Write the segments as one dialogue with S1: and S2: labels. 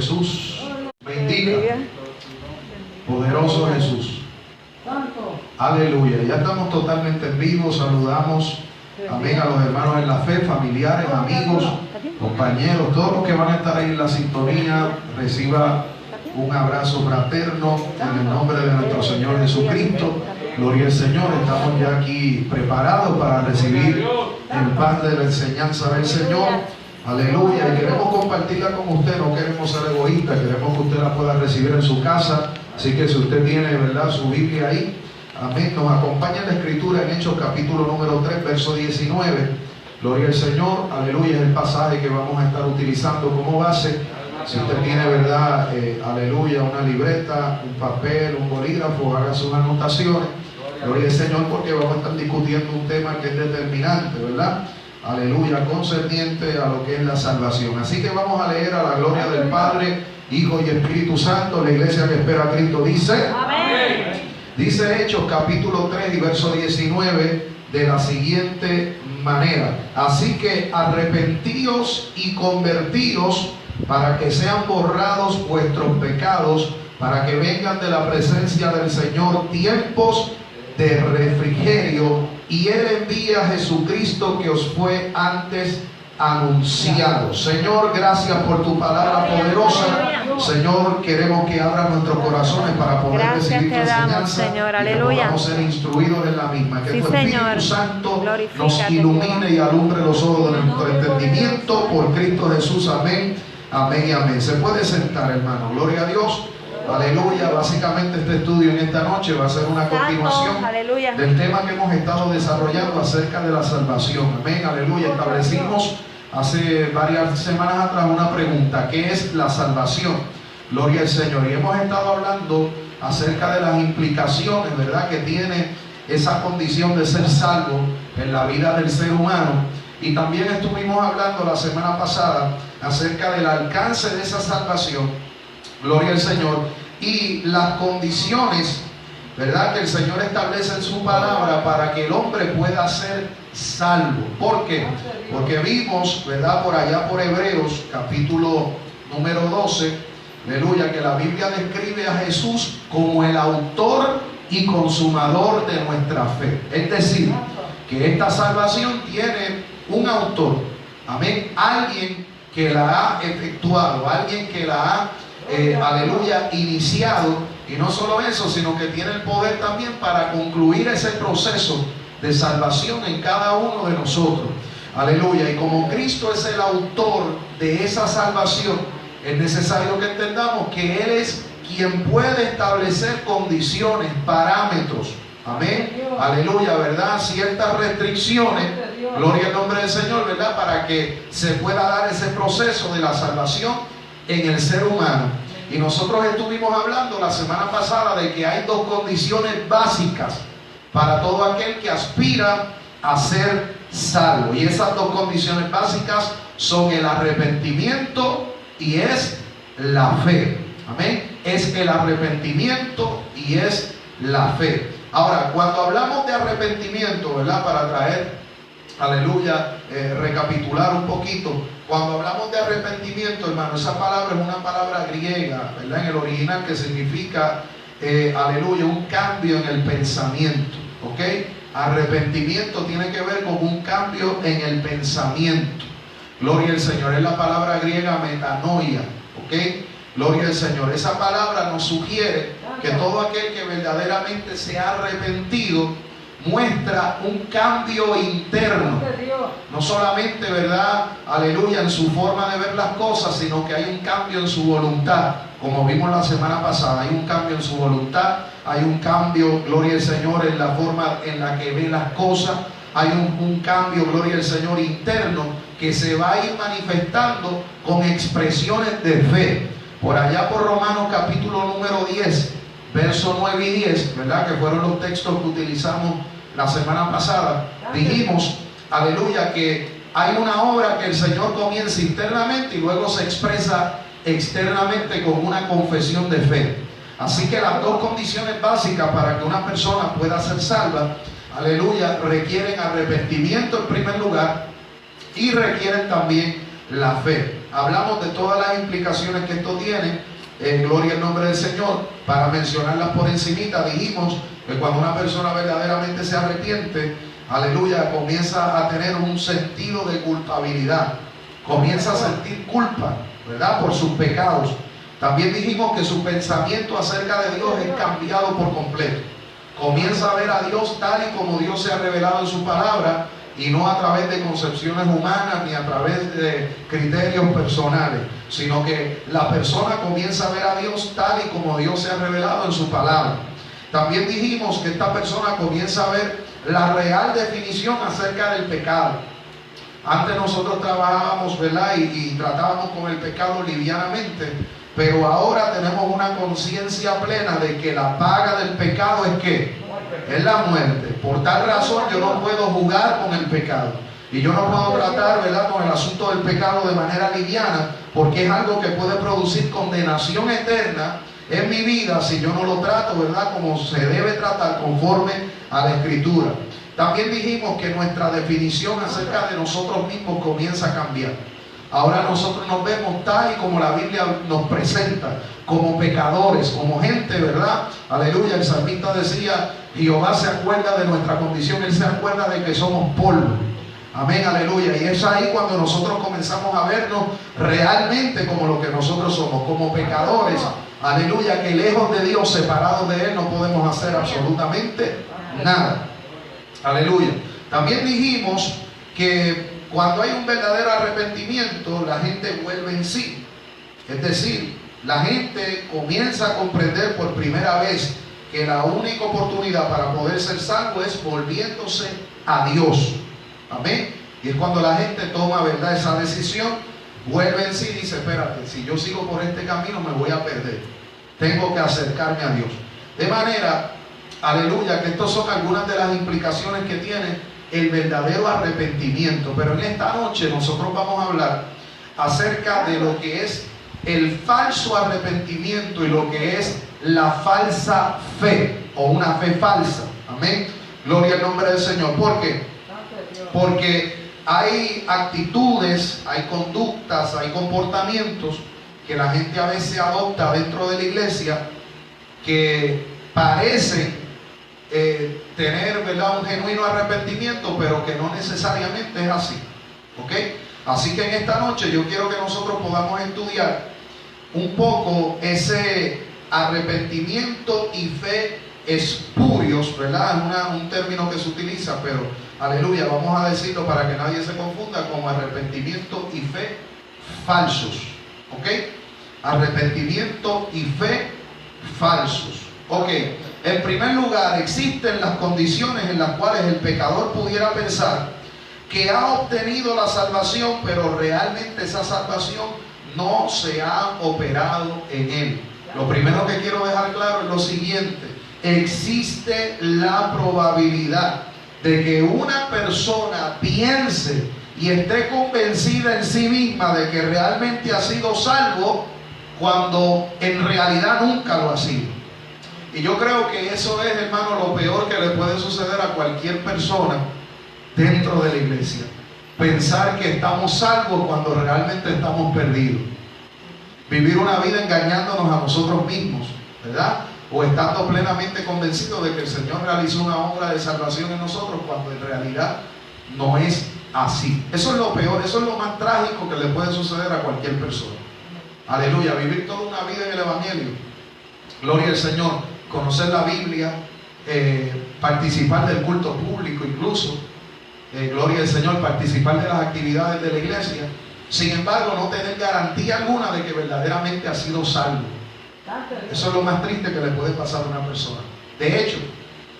S1: Jesús. Bendiga. Poderoso Jesús. Aleluya. Ya estamos totalmente en vivo. Saludamos, amén, a los hermanos en la fe, familiares, amigos, compañeros, todos los que van a estar ahí en la sintonía. Reciba un abrazo fraterno en el nombre de nuestro Señor Jesucristo. Gloria al Señor. Estamos ya aquí preparados para recibir el pan de la enseñanza del Señor. Aleluya. Y queremos compartirla con usted. No queremos ser egoístas. Queremos que usted la pueda recibir en su casa. Así que si usted tiene, ¿verdad?, su Biblia ahí, amén, nos acompaña en la Escritura en Hechos capítulo número 3, verso 19. Gloria al Señor. Aleluya. Es el pasaje que vamos a estar utilizando como base. Si usted tiene, verdad, aleluya, una libreta, un papel, un bolígrafo, haga sus anotaciones. Gloria al Señor, porque vamos a estar discutiendo un tema que es determinante, ¿verdad? Aleluya, concerniente a lo que es la salvación. Así que vamos a leer a la gloria del Padre, Hijo y Espíritu Santo. La iglesia que espera a Cristo dice: amén. Dice Hechos capítulo 3 y verso 19 de la siguiente manera: así que arrepentíos y convertíos para que sean borrados vuestros pecados, para que vengan de la presencia del Señor tiempos de refrigerio, y Él envía a Jesucristo que os fue antes anunciado. Señor, gracias por tu palabra poderosa. Señor, queremos que abra nuestros corazones para poder recibir tu enseñanza,
S2: Señor.
S1: Y que podamos ser instruidos en la misma. Que tu Espíritu Santo nos ilumine y alumbre los ojos de nuestro entendimiento por Cristo Jesús. Amén, amén y amén. Se puede sentar, hermano. Gloria a Dios. Aleluya. Básicamente este estudio en esta noche va a ser una continuación del tema que hemos estado desarrollando acerca de la salvación. Amén, aleluya. Establecimos hace varias semanas atrás una pregunta: ¿qué es la salvación? Gloria al Señor. Y hemos estado hablando acerca de las implicaciones, ¿verdad?, que tiene esa condición de ser salvo en la vida del ser humano. Y también estuvimos hablando la semana pasada acerca del alcance de esa salvación. Gloria al Señor. Y las condiciones, ¿verdad?, que el Señor establece en su palabra para que el hombre pueda ser salvo. ¿Por qué? Porque vimos, ¿verdad?, por allá por Hebreos capítulo número 12, aleluya, que la Biblia describe a Jesús como el autor y consumador de nuestra fe. Es decir, que esta salvación tiene un autor, amén, alguien que la ha efectuado, alguien que la ha aleluya, iniciado. Y no solo eso, sino que tiene el poder también para concluir ese proceso de salvación en cada uno de nosotros. Aleluya. Y como Cristo es el autor de esa salvación, es necesario que entendamos que Él es quien puede establecer condiciones, parámetros, amén, aleluya, ¿verdad?, ciertas restricciones, gloria al nombre del Señor, ¿verdad?, para que se pueda dar ese proceso de la salvación en el ser humano. Y nosotros estuvimos hablando la semana pasada de que hay dos condiciones básicas para todo aquel que aspira a ser salvo. Y esas dos condiciones básicas son el arrepentimiento y es la fe. Amén. Es el arrepentimiento y es la fe. Ahora, cuando hablamos de arrepentimiento, ¿verdad?, para traer, aleluya, recapitular un poquito. Cuando hablamos de arrepentimiento, hermano, esa palabra es una palabra griega, ¿verdad?, en el original, que significa, aleluya, un cambio en el pensamiento. ¿Ok? Arrepentimiento tiene que ver con un cambio en el pensamiento. Gloria al Señor. Es la palabra griega metanoia. ¿Ok? Gloria al Señor. Esa palabra nos sugiere que todo aquel que verdaderamente se ha arrepentido muestra un cambio interno. No solamente, ¿verdad?, aleluya, en su forma de ver las cosas, sino que hay un cambio en su voluntad. Como vimos la semana pasada, hay un cambio en su voluntad, hay un cambio, gloria al Señor, en la forma en la que ve las cosas. Hay un cambio, gloria al Señor, interno, que se va a ir manifestando con expresiones de fe. Por allá por Romanos capítulo número 10, verso 9 y 10, ¿verdad?, que fueron los textos que utilizamos la semana pasada. Dijimos, aleluya, que hay una obra que el Señor comienza internamente y luego se expresa externamente con una confesión de fe. Así que las dos condiciones básicas para que una persona pueda ser salva, aleluya, requieren arrepentimiento en primer lugar y requieren también la fe. hablamos de todas las implicaciones que esto tiene. Gloria al nombre del Señor. Para mencionarlas por encimita, dijimos que cuando una persona verdaderamente se arrepiente, aleluya, comienza a tener un sentido de culpabilidad, comienza a sentir culpa, ¿verdad?, por sus pecados. También dijimos que su pensamiento acerca de Dios es cambiado por completo. Comienza a ver a Dios tal y como Dios se ha revelado en su palabra, y no a través de concepciones humanas ni a través de criterios personales, sino que la persona comienza a ver a Dios tal y como Dios se ha revelado en su palabra. También dijimos que esta persona comienza a ver la real definición acerca del pecado. Antes nosotros trabajábamos, ¿verdad?, y tratábamos con el pecado livianamente, pero ahora tenemos una conciencia plena de que la paga del pecado es ¿qué? Es la muerte. Por tal razón yo no puedo jugar con el pecado, y yo no puedo tratar, ¿verdad?, con el asunto del pecado de manera liviana, porque es algo que puede producir condenación eterna en mi vida si yo no lo trato, ¿verdad?, como se debe tratar conforme a la Escritura. También dijimos que nuestra definición acerca de nosotros mismos comienza a cambiar. Ahora nosotros nos vemos tal y como la Biblia nos presenta, como pecadores, como gente, ¿verdad? Aleluya, el salmista decía, Jehová se acuerda de nuestra condición, Él se acuerda de que somos polvo. Amén, aleluya. Y es ahí cuando nosotros comenzamos a vernos realmente como lo que nosotros somos, como pecadores. Aleluya, que lejos de Dios, separados de Él, no podemos hacer absolutamente nada. Aleluya. También dijimos que cuando hay un verdadero arrepentimiento, la gente vuelve en sí. Es decir, la gente comienza a comprender por primera vez que la única oportunidad para poder ser salvo es volviéndose a Dios. Amén. Y es cuando la gente toma, ¿verdad?, esa decisión, vuelve en sí y dice, espérate, si yo sigo por este camino me voy a perder. Tengo que acercarme a Dios. De manera, aleluya, que estas son algunas de las implicaciones que tiene el verdadero arrepentimiento. Pero en esta noche nosotros vamos a hablar acerca de lo que es el falso arrepentimiento y lo que es la falsa fe o una fe falsa. Amén. Gloria al nombre del Señor. ¿Por qué? Porque hay actitudes, hay conductas, hay comportamientos que la gente a veces adopta dentro de la iglesia que parecen tener, ¿verdad?, un genuino arrepentimiento, pero que no necesariamente es así. ¿Ok? Así que en esta noche yo quiero que nosotros podamos estudiar un poco ese arrepentimiento y fe espurios, ¿verdad? Es un término que se utiliza, pero aleluya, vamos a decirlo para que nadie se confunda, como arrepentimiento y fe falsos. ¿Ok? Arrepentimiento y fe falsos. Ok. En primer lugar, existen las condiciones en las cuales el pecador pudiera pensar que ha obtenido la salvación, pero realmente esa salvación no se ha operado en él. Lo primero que quiero dejar claro es lo siguiente: existe la probabilidad de que una persona piense y esté convencida en sí misma de que realmente ha sido salvo, cuando en realidad nunca lo ha sido. Y yo creo que eso es, hermano, lo peor que le puede suceder a cualquier persona dentro de la iglesia. Pensar que estamos salvos cuando realmente estamos perdidos. Vivir una vida engañándonos a nosotros mismos, ¿verdad? O estando plenamente convencidos de que el Señor realizó una obra de salvación en nosotros cuando en realidad no es así. Eso es lo peor, eso es lo más trágico que le puede suceder a cualquier persona. Aleluya, vivir toda una vida en el Evangelio. Gloria al Señor. Conocer la Biblia, participar del culto público incluso, gloria al Señor, participar de las actividades de la iglesia, sin embargo no tener garantía alguna de que verdaderamente ha sido salvo. Eso es lo más triste que le puede pasar a una persona. De hecho,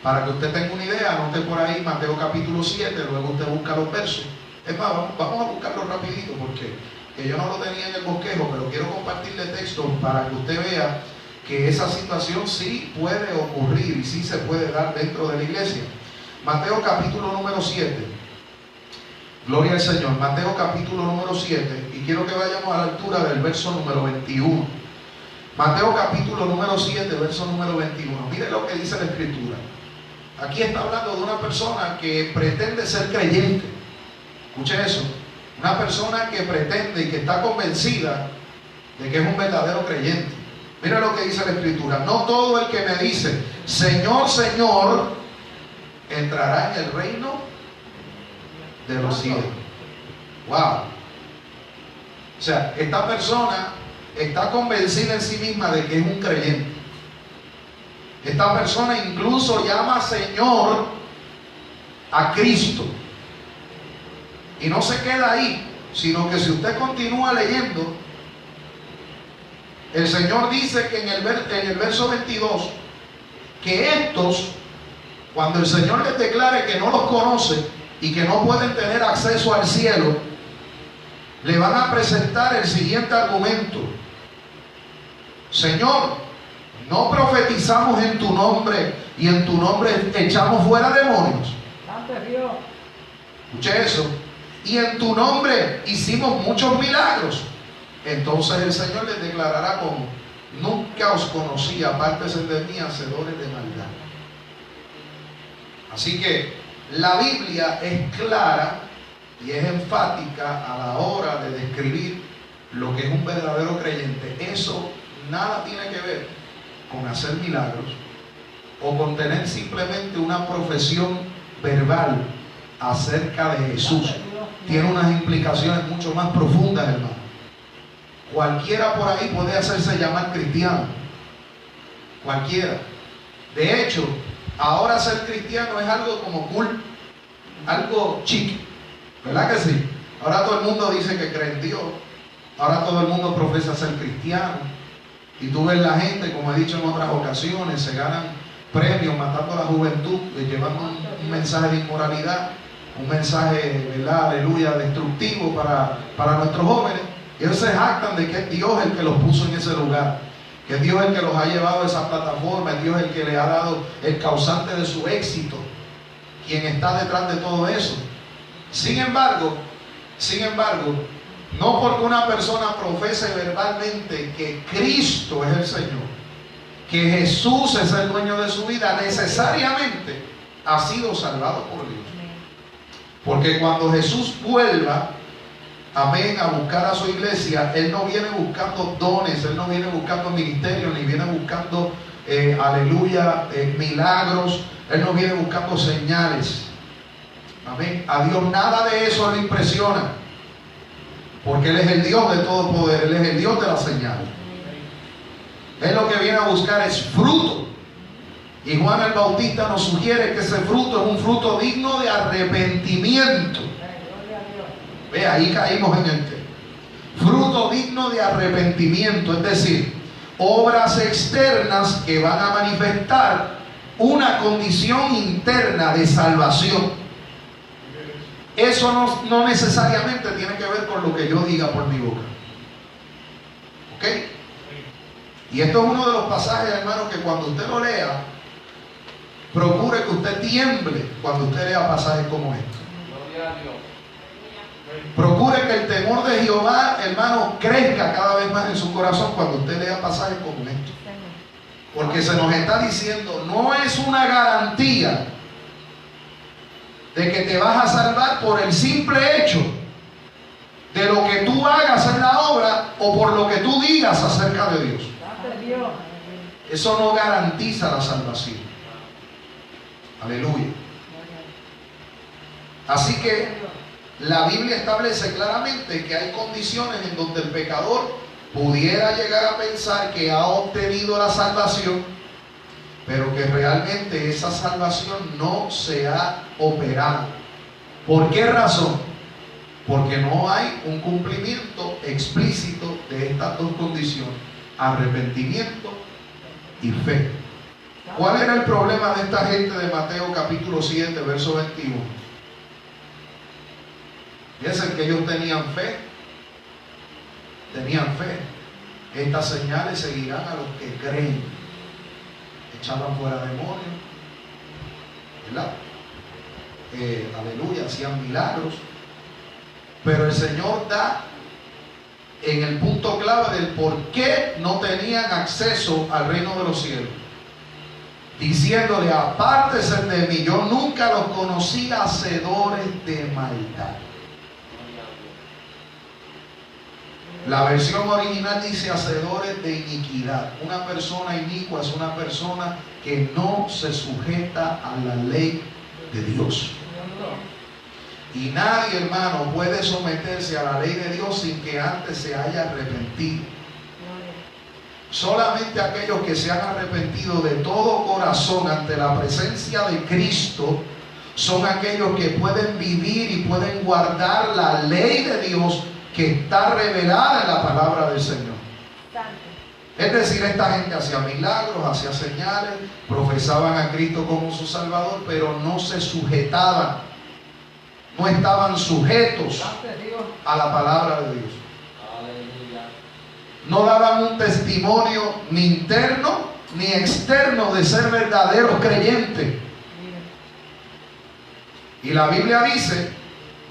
S1: para que usted tenga una idea, anote por ahí Mateo capítulo 7, luego usted busca los versos. Es más, vamos a buscarlo rapidito porque yo no lo tenía en el bosquejo, pero quiero compartirle texto para que usted vea que esa situación sí puede ocurrir y sí se puede dar dentro de la iglesia. Mateo capítulo número 7. Gloria al Señor. Mateo capítulo número 7. Y quiero que vayamos a la altura del verso número 21. Mateo capítulo número 7, verso número 21. Mire lo que dice la Escritura. Aquí está hablando de una persona que pretende ser creyente. Escuche eso. Una persona que pretende y que está convencida de que es un verdadero creyente. Mira lo que dice la Escritura: no todo el que me dice Señor, Señor, entrará en el reino de los cielos. Wow. O sea, esta persona está convencida en sí misma de que es un creyente. Esta persona incluso llama Señor a Cristo. Y no se queda ahí, sino que si usted continúa leyendo, el Señor dice que en el verso 22, que estos, cuando el Señor les declare que no los conoce y que no pueden tener acceso al cielo, le van a presentar el siguiente argumento: Señor, ¿no profetizamos en tu nombre y en tu nombre echamos fuera demonios? Escuche eso. Y en tu nombre hicimos muchos milagros. Entonces el Señor les declarará como: nunca os conocí, apártense de mí, hacedores de maldad. Así que la Biblia es clara y es enfática a la hora de describir lo que es un verdadero creyente. Eso nada tiene que ver con hacer milagros o con tener simplemente una profesión verbal acerca de Jesús. Tiene unas implicaciones mucho más profundas, hermano. Cualquiera por ahí puede hacerse llamar cristiano. Cualquiera. De hecho, ahora ser cristiano es algo como cool, algo chic, ¿verdad que sí? Ahora todo el mundo dice que cree en Dios. Ahora todo el mundo profesa ser cristiano. Y tú ves la gente, como he dicho en otras ocasiones, se ganan premios matando a la juventud, llevando un mensaje de inmoralidad, un mensaje, ¿verdad?, aleluya, destructivo para nuestros jóvenes. Y ellos se jactan de que es Dios el que los puso en ese lugar, que es Dios el que los ha llevado a esa plataforma, es Dios el que les ha dado el causante de su éxito, quien está detrás de todo eso. Sin embargo, no porque una persona profese verbalmente que Cristo es el Señor, que Jesús es el dueño de su vida, necesariamente ha sido salvado por Dios. Porque cuando Jesús vuelva, amén, a buscar a su iglesia, Él no viene buscando dones, Él no viene buscando ministerios, ni viene buscando, aleluya, milagros. Él no viene buscando señales. Amén. A Dios nada de eso le impresiona, porque Él es el Dios de todo poder, Él es el Dios de las señales. Él lo que viene a buscar es fruto. Y Juan el Bautista nos sugiere que ese fruto es un fruto digno de arrepentimiento. Ve, ahí caímos en el tema. Fruto digno de arrepentimiento, es decir, obras externas que van a manifestar una condición interna de salvación. Eso no necesariamente tiene que ver con lo que yo diga por mi boca. ¿Ok? Y esto es uno de los pasajes, hermano, que cuando usted lo lea, procure que usted tiemble cuando usted lea pasajes como estos. Procure que el temor de Jehová, hermano, crezca cada vez más en su corazón cuando usted lea pasajes como estos. Porque se nos está diciendo, no es una garantía de que te vas a salvar por el simple hecho de lo que tú hagas en la obra o por lo que tú digas acerca de Dios. Eso no garantiza la salvación. Aleluya. Así que la Biblia establece claramente que hay condiciones en donde el pecador pudiera llegar a pensar que ha obtenido la salvación, pero que realmente esa salvación no se ha operado. ¿Por qué razón? Porque no hay un cumplimiento explícito de estas dos condiciones: arrepentimiento y fe. ¿Cuál era el problema de esta gente de Mateo capítulo 7, verso 21? Piensen que ellos tenían fe. Estas señales seguirán a los que creen. Echaban fuera demonios, ¿verdad? Aleluya, hacían milagros. Pero el Señor da en el punto clave del por qué no tenían acceso al reino de los cielos, diciéndole: apártense de mí, yo nunca los conocí, hacedores de maldad. La versión original dice hacedores de iniquidad. Una persona inicua es una persona que no se sujeta a la ley de Dios. Y nadie, hermano, puede someterse a la ley de Dios sin que antes se haya arrepentido. Solamente aquellos que se han arrepentido de todo corazón ante la presencia de Cristo son aquellos que pueden vivir y pueden guardar la ley de Dios que está revelada en la palabra del Señor. Es decir, esta gente hacía milagros, hacía señales, profesaban a Cristo como su Salvador, pero no se sujetaban, no estaban sujetos a la palabra de Dios. No daban un testimonio ni interno ni externo de ser verdaderos creyentes. Y la Biblia dice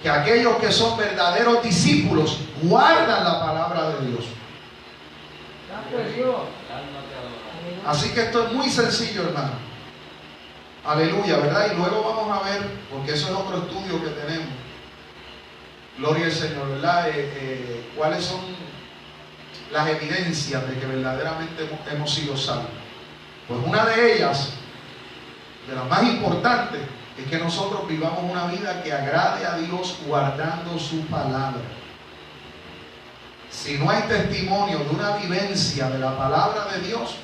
S1: que aquellos que son verdaderos discípulos guardan la palabra de Dios. Así que esto es muy sencillo, hermano. Aleluya, ¿verdad? Y luego vamos a ver, porque eso es otro estudio que tenemos. Gloria al Señor, ¿verdad? ¿Cuáles son las evidencias de que verdaderamente hemos sido salvos? Pues una de ellas, de las más importantes, es que nosotros vivamos una vida que agrade a Dios guardando su palabra. Si no hay testimonio de una vivencia de la palabra de Dios,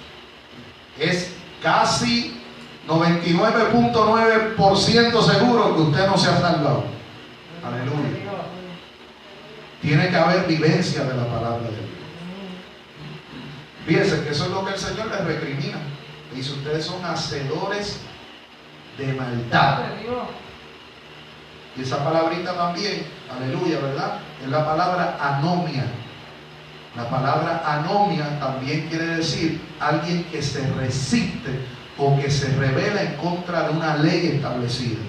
S1: es casi 99.9% seguro que usted no se ha salvado. Aleluya. Tiene que haber vivencia de la palabra de Dios. Fíjense que eso es lo que el Señor les recrimina. Dice, ustedes son hacedores de maldad. Y esa palabrita también, aleluya, ¿verdad? Es la palabra anomia. La palabra anomia también quiere decir alguien que se resiste o que se rebela en contra de una ley establecida.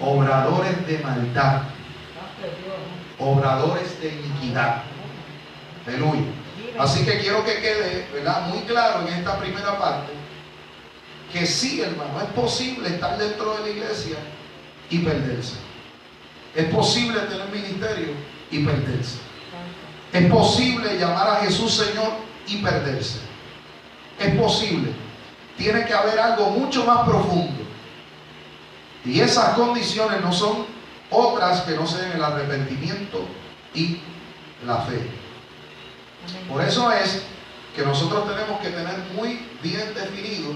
S1: Obradores de maldad. Obradores de iniquidad. Aleluya. Así que quiero que quede, ¿verdad?, muy claro en esta primera parte que sí, hermano, es posible estar dentro de la iglesia y perderse. Es posible tener ministerio y perderse. Es posible llamar a Jesús Señor y perderse. Es posible. Tiene que haber algo mucho más profundo. Y esas condiciones no son otras que no sean el arrepentimiento y la fe. Por eso es que nosotros tenemos que tener muy bien definido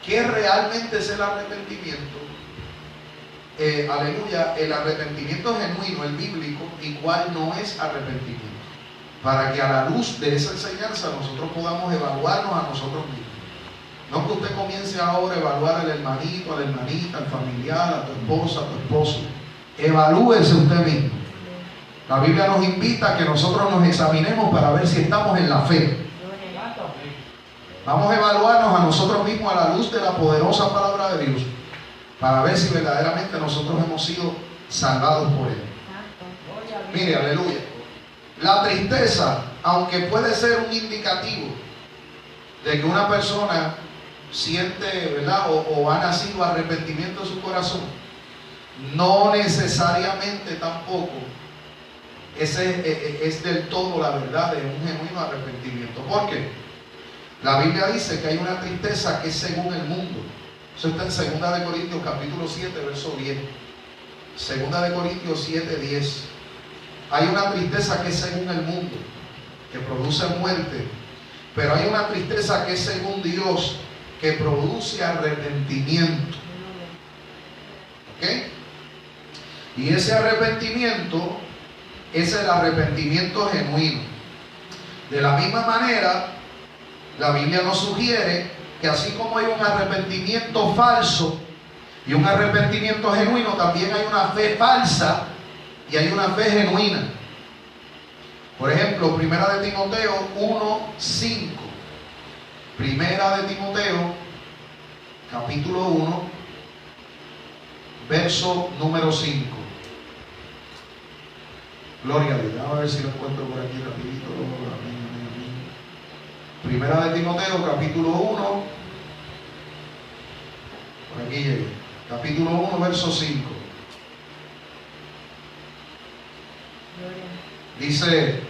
S1: qué realmente es el arrepentimiento. Aleluya, el arrepentimiento genuino, el bíblico, y cuál no es arrepentimiento. Para que a la luz de esa enseñanza nosotros podamos evaluarnos a nosotros mismos. No que usted comience ahora a evaluar al hermanito, a la hermanita, al familiar, a tu esposa, a tu esposo. Evalúese usted mismo. La Biblia nos invita a que nosotros nos examinemos para ver si estamos en la fe. Vamos a evaluarnos a nosotros mismos a la luz de la poderosa palabra de Dios, para ver si verdaderamente nosotros hemos sido salvados por Él. Mire, aleluya. La tristeza, aunque puede ser un indicativo de que una persona siente, ¿verdad?, o ha nacido arrepentimiento en su corazón, no necesariamente tampoco ese es del todo la verdad de un genuino arrepentimiento. ¿Por qué? La Biblia dice que hay una tristeza que es según el mundo. Eso está en 2 Corintios capítulo 7, verso 10. 2 Corintios 7, 10. Hay una tristeza que es según el mundo, que produce muerte. Pero hay una tristeza que es según Dios, que produce arrepentimiento. ¿Ok? Y ese arrepentimiento es el arrepentimiento genuino. De la misma manera, la Biblia nos sugiere que así como hay un arrepentimiento falso y un arrepentimiento genuino, también hay una fe falsa y hay una fe genuina. Por ejemplo, Primera de Timoteo 1:5. Primera de Timoteo, capítulo 1, verso número 5. Gloria a Dios. Vamos a ver si lo encuentro por aquí rapidito. Primera de Timoteo, capítulo 1. Por aquí llegué. Capítulo 1, verso 5. Dice: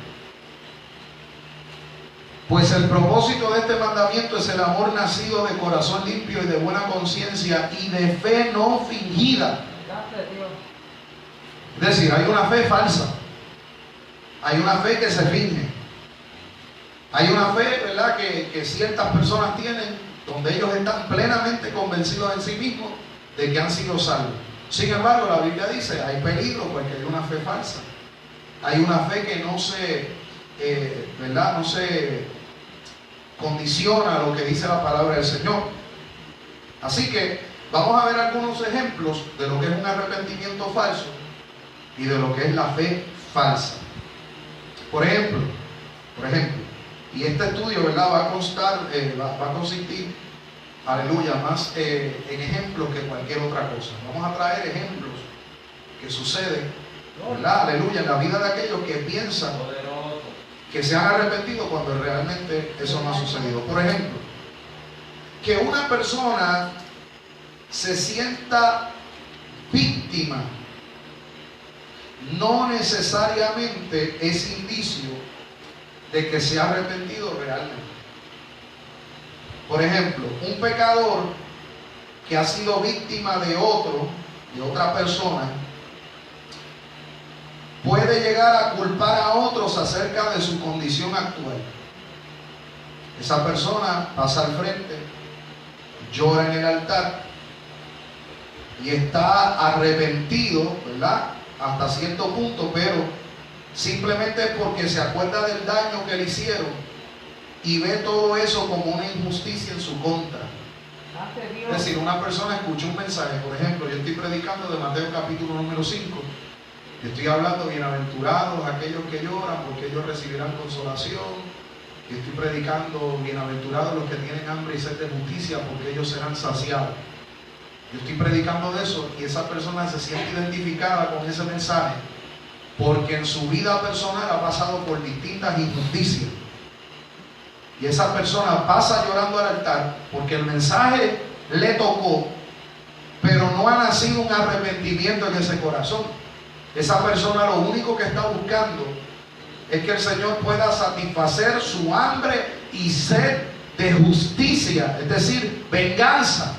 S1: pues el propósito de este mandamiento es el amor nacido de corazón limpio y de buena conciencia y de fe no fingida. Es decir, hay una fe falsa, hay una fe que se finge, hay una fe, ¿verdad?, que ciertas personas tienen, donde ellos están plenamente convencidos en sí mismos de que han sido salvos. Sin embargo, la Biblia dice, hay peligro porque hay una fe falsa, hay una fe que no se, ¿verdad?, no se condiciona a lo que dice la palabra del Señor. Así que vamos a ver algunos ejemplos de lo que es un arrepentimiento falso y de lo que es la fe falsa. Por ejemplo, y este estudio, ¿verdad?, va a consistir, aleluya, más en ejemplos que cualquier otra cosa. Vamos a traer ejemplos que suceden, ¿verdad?, aleluya, en la vida de aquellos que piensan que se han arrepentido cuando realmente eso no ha sucedido. Por ejemplo, que una persona se sienta víctima no necesariamente es indicio de que se ha arrepentido realmente. Por ejemplo, un pecador que ha sido víctima de otra persona, puede llegar a culpar a otros acerca de su condición actual. Esa persona pasa al frente, llora en el altar y está arrepentido, ¿verdad?, hasta cierto punto, pero simplemente porque se acuerda del daño que le hicieron y ve todo eso como una injusticia en su contra. Es decir, una persona escucha un mensaje, por ejemplo, yo estoy predicando de Mateo capítulo número 5, estoy hablando bienaventurados aquellos que lloran porque ellos recibirán consolación, y estoy predicando bienaventurados los que tienen hambre y sed de justicia porque ellos serán saciados. Yo estoy predicando de eso y esa persona se siente identificada con ese mensaje porque en su vida personal ha pasado por distintas injusticias. Y esa persona pasa llorando al altar porque el mensaje le tocó, pero no ha nacido un arrepentimiento en ese corazón. Esa persona lo único que está buscando es que el Señor pueda satisfacer su hambre y sed de justicia, es decir, venganza.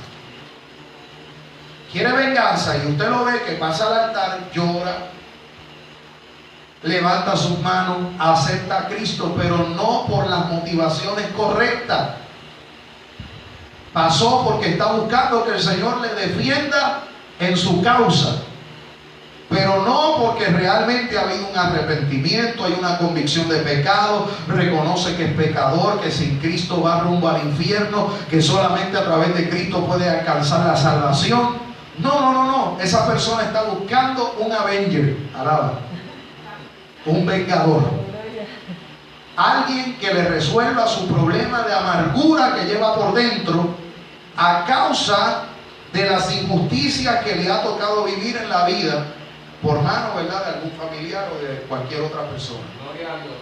S1: Quiere venganza y usted lo ve que pasa al altar, llora, levanta sus manos, acepta a Cristo, pero no por las motivaciones correctas. Pasó porque está buscando que el Señor le defienda en su causa, pero no porque realmente ha habido un arrepentimiento, hay una convicción de pecado, reconoce que es pecador, que sin Cristo va rumbo al infierno, que solamente a través de Cristo puede alcanzar la salvación. No. Esa persona está buscando un avenger, alaba, un vengador, alguien que le resuelva su problema de amargura que lleva por dentro a causa de las injusticias que le ha tocado vivir en la vida por mano, ¿verdad?, de algún familiar o de cualquier otra persona. Gloria a Dios.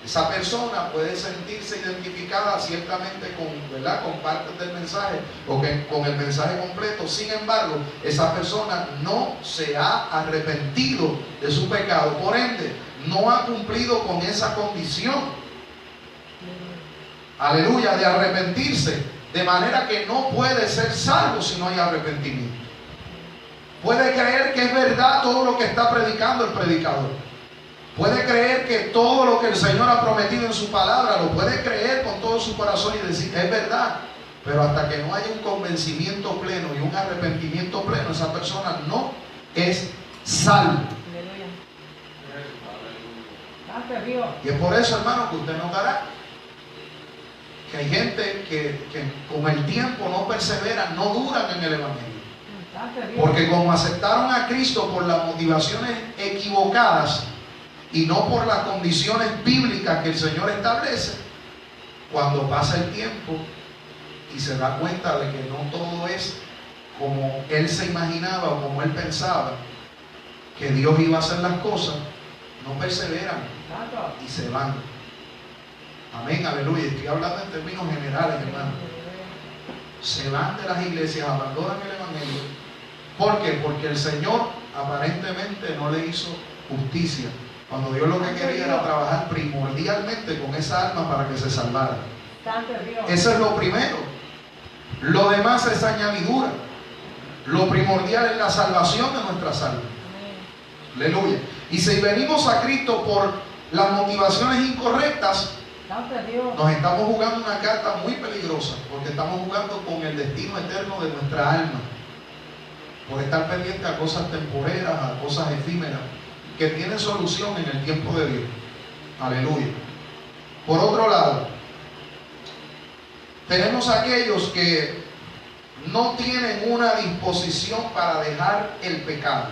S1: Esa persona puede sentirse identificada ciertamente con, ¿verdad?, con partes del mensaje o con el mensaje completo. Sin embargo, esa persona no se ha arrepentido de su pecado, por ende no ha cumplido con esa condición, aleluya, de arrepentirse, de manera que no puede ser salvo si no hay arrepentimiento. Puede creer que es verdad todo lo que está predicando el predicador, puede creer que todo lo que el Señor ha prometido en su palabra lo puede creer con todo su corazón y decir es verdad, pero hasta que no haya un convencimiento pleno y un arrepentimiento pleno, esa persona no es salvo. Y es por eso, hermano, que usted notará que hay gente que con el tiempo no perseveran, no duran en el Evangelio. Porque como aceptaron a Cristo por las motivaciones equivocadas y no por las condiciones bíblicas que el Señor establece, cuando pasa el tiempo y se da cuenta de que no todo es como él se imaginaba o como él pensaba que Dios iba a hacer las cosas, no perseveran y se van. Amén, aleluya. Estoy hablando en términos generales, hermano. Se van de las iglesias, abandonan el Evangelio. ¿Por qué? Porque el Señor aparentemente no le hizo justicia Cuando Dios lo que quería era trabajar primordialmente con esa alma para que se salvara. Eso es lo primero. Lo demás es añadidura. Lo primordial es la salvación de nuestras almas. Aleluya. Y si venimos a Cristo por las motivaciones incorrectas, nos estamos jugando una carta muy peligrosa, porque estamos jugando con el destino eterno de nuestra alma, por estar pendiente a cosas temporeras, a cosas efímeras, que tienen solución en el tiempo de Dios. Aleluya. Por otro lado, tenemos aquellos que no tienen una disposición para dejar el pecado.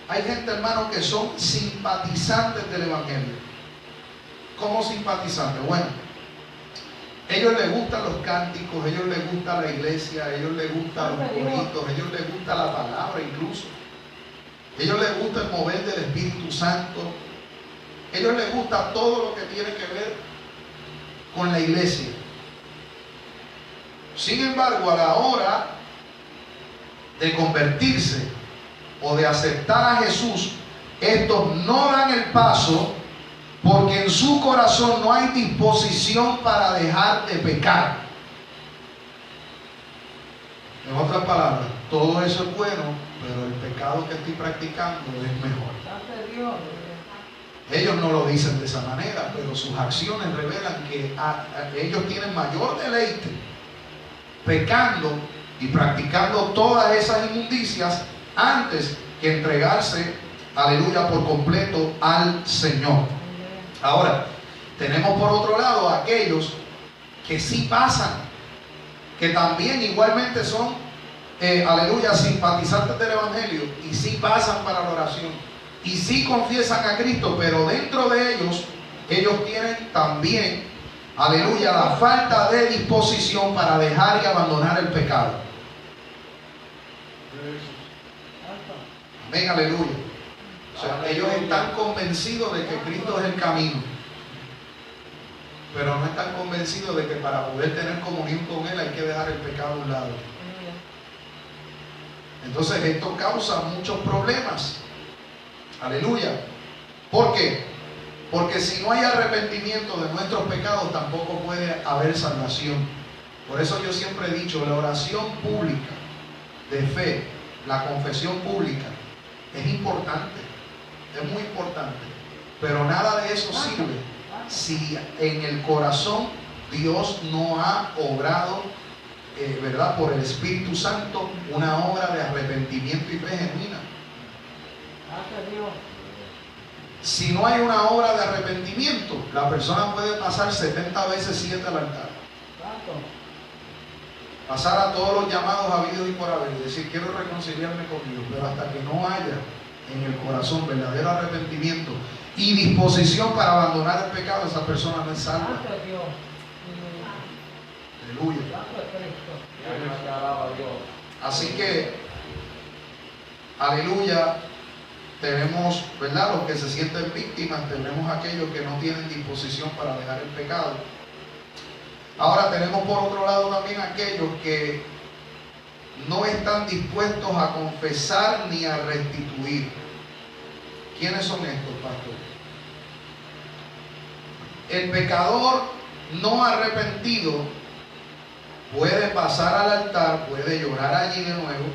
S1: Hay gente, hermano, que son simpatizantes del Evangelio. ¿Cómo simpatizantes? Bueno, a ellos les gustan los cánticos, a ellos les gusta la iglesia, a ellos les gustan los coritos, a ellos les gusta la palabra incluso. A ellos les gusta el mover del Espíritu Santo. A ellos les gusta todo lo que tiene que ver con la iglesia. Sin embargo, a la hora de convertirse o de aceptar a Jesús, estos no dan el paso porque en su corazón no hay disposición para dejar de pecar. En otras palabras, todo eso es bueno, pero el pecado que estoy practicando es mejor. Ellos no lo dicen de esa manera, pero sus acciones revelan que ellos tienen mayor deleite pecando y practicando todas esas inmundicias antes que entregarse, aleluya, por completo al Señor. Ahora, tenemos por otro lado a aquellos que sí pasan, que también igualmente son, aleluya, simpatizantes del Evangelio, y sí pasan para la oración, y sí confiesan a Cristo, pero dentro de ellos tienen también, aleluya, la falta de disposición para dejar y abandonar el pecado. Amén, aleluya. O sea, ellos están convencidos de que Cristo es el camino, pero no están convencidos de que para poder tener comunión con Él hay que dejar el pecado a un lado. Entonces esto causa muchos problemas. Aleluya. ¿Por qué? Porque si no hay arrepentimiento de nuestros pecados, tampoco puede haber salvación. Por eso yo siempre he dicho, la oración pública de fe, la confesión pública, es importante, es muy importante, pero nada de eso sirve si en el corazón Dios no ha obrado, ¿verdad?, por el Espíritu Santo, una obra de arrepentimiento y fe genuina. Si no hay una obra de arrepentimiento, la persona puede pasar 70 veces 7 al altar, pasar a todos los llamados habidos y por haber, y decir quiero reconciliarme con Dios, pero hasta que no haya en el corazón verdadero arrepentimiento y disposición para abandonar el pecado, esa persona no es salva. Aleluya. Así que, aleluya, tenemos, ¿verdad?, los que se sienten víctimas, tenemos aquellos que no tienen disposición para dejar el pecado. Ahora tenemos por otro lado también aquellos que no están dispuestos a confesar ni a restituir. ¿Quiénes son estos, pastor? El pecador no arrepentido puede pasar al altar, puede llorar allí de nuevo,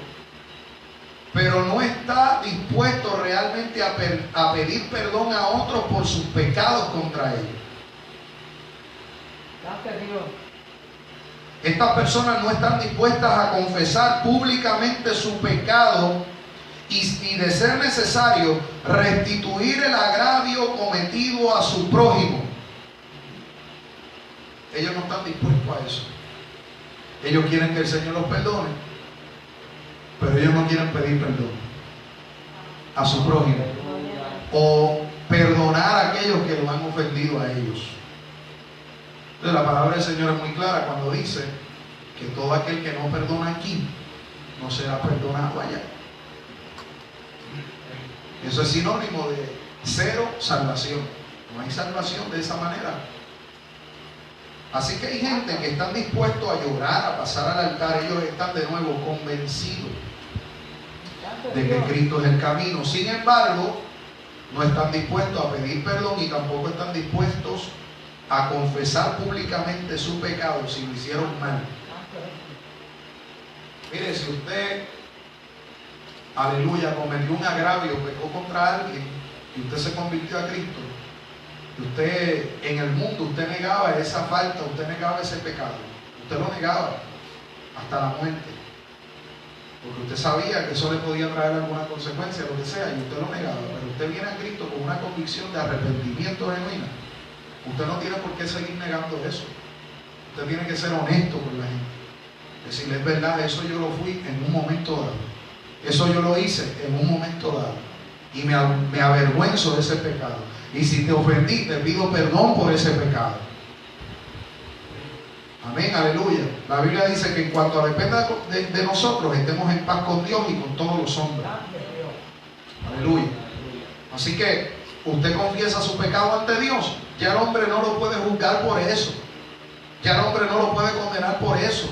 S1: pero no está dispuesto realmente a pedir perdón a otros por sus pecados contra ellos. Estas personas no están dispuestas a confesar públicamente su pecado y de ser necesario restituir el agravio cometido a su prójimo. Ellos no están dispuestos a eso. Ellos quieren que el Señor los perdone, pero ellos no quieren pedir perdón a su prójimo o perdonar a aquellos que los han ofendido a ellos. Entonces la palabra del Señor es muy clara cuando dice que todo aquel que no perdona aquí no será perdonado allá. Eso es sinónimo de cero salvación. No hay salvación de esa manera. Así que hay gente que están dispuestos a llorar, a pasar al altar. Ellos están de nuevo convencidos de que Cristo es el camino. Sin embargo, no están dispuestos a pedir perdón y tampoco están dispuestos a confesar públicamente su pecado si lo hicieron mal. Mire, si usted, aleluya, cometió un agravio, pecó contra alguien y usted se convirtió a Cristo, y usted en el mundo, usted negaba esa falta, usted negaba ese pecado, usted lo negaba hasta la muerte, porque usted sabía que eso le podía traer alguna consecuencia, lo que sea, y usted lo negaba. Pero usted viene a Cristo con una convicción de arrepentimiento genuina. Usted no tiene por qué seguir negando eso. Usted tiene que ser honesto con la gente. Decirle, es verdad, eso yo lo fui en un momento dado. Eso yo lo hice en un momento dado. Y me avergüenzo de ese pecado. Y si te ofendí, te pido perdón por ese pecado. Amén, aleluya. La Biblia dice que en cuanto dependa de nosotros, estemos en paz con Dios y con todos los hombres. Aleluya. Así que usted confiesa su pecado ante Dios. Ya el hombre no lo puede juzgar por eso. Ya el hombre no lo puede condenar por eso.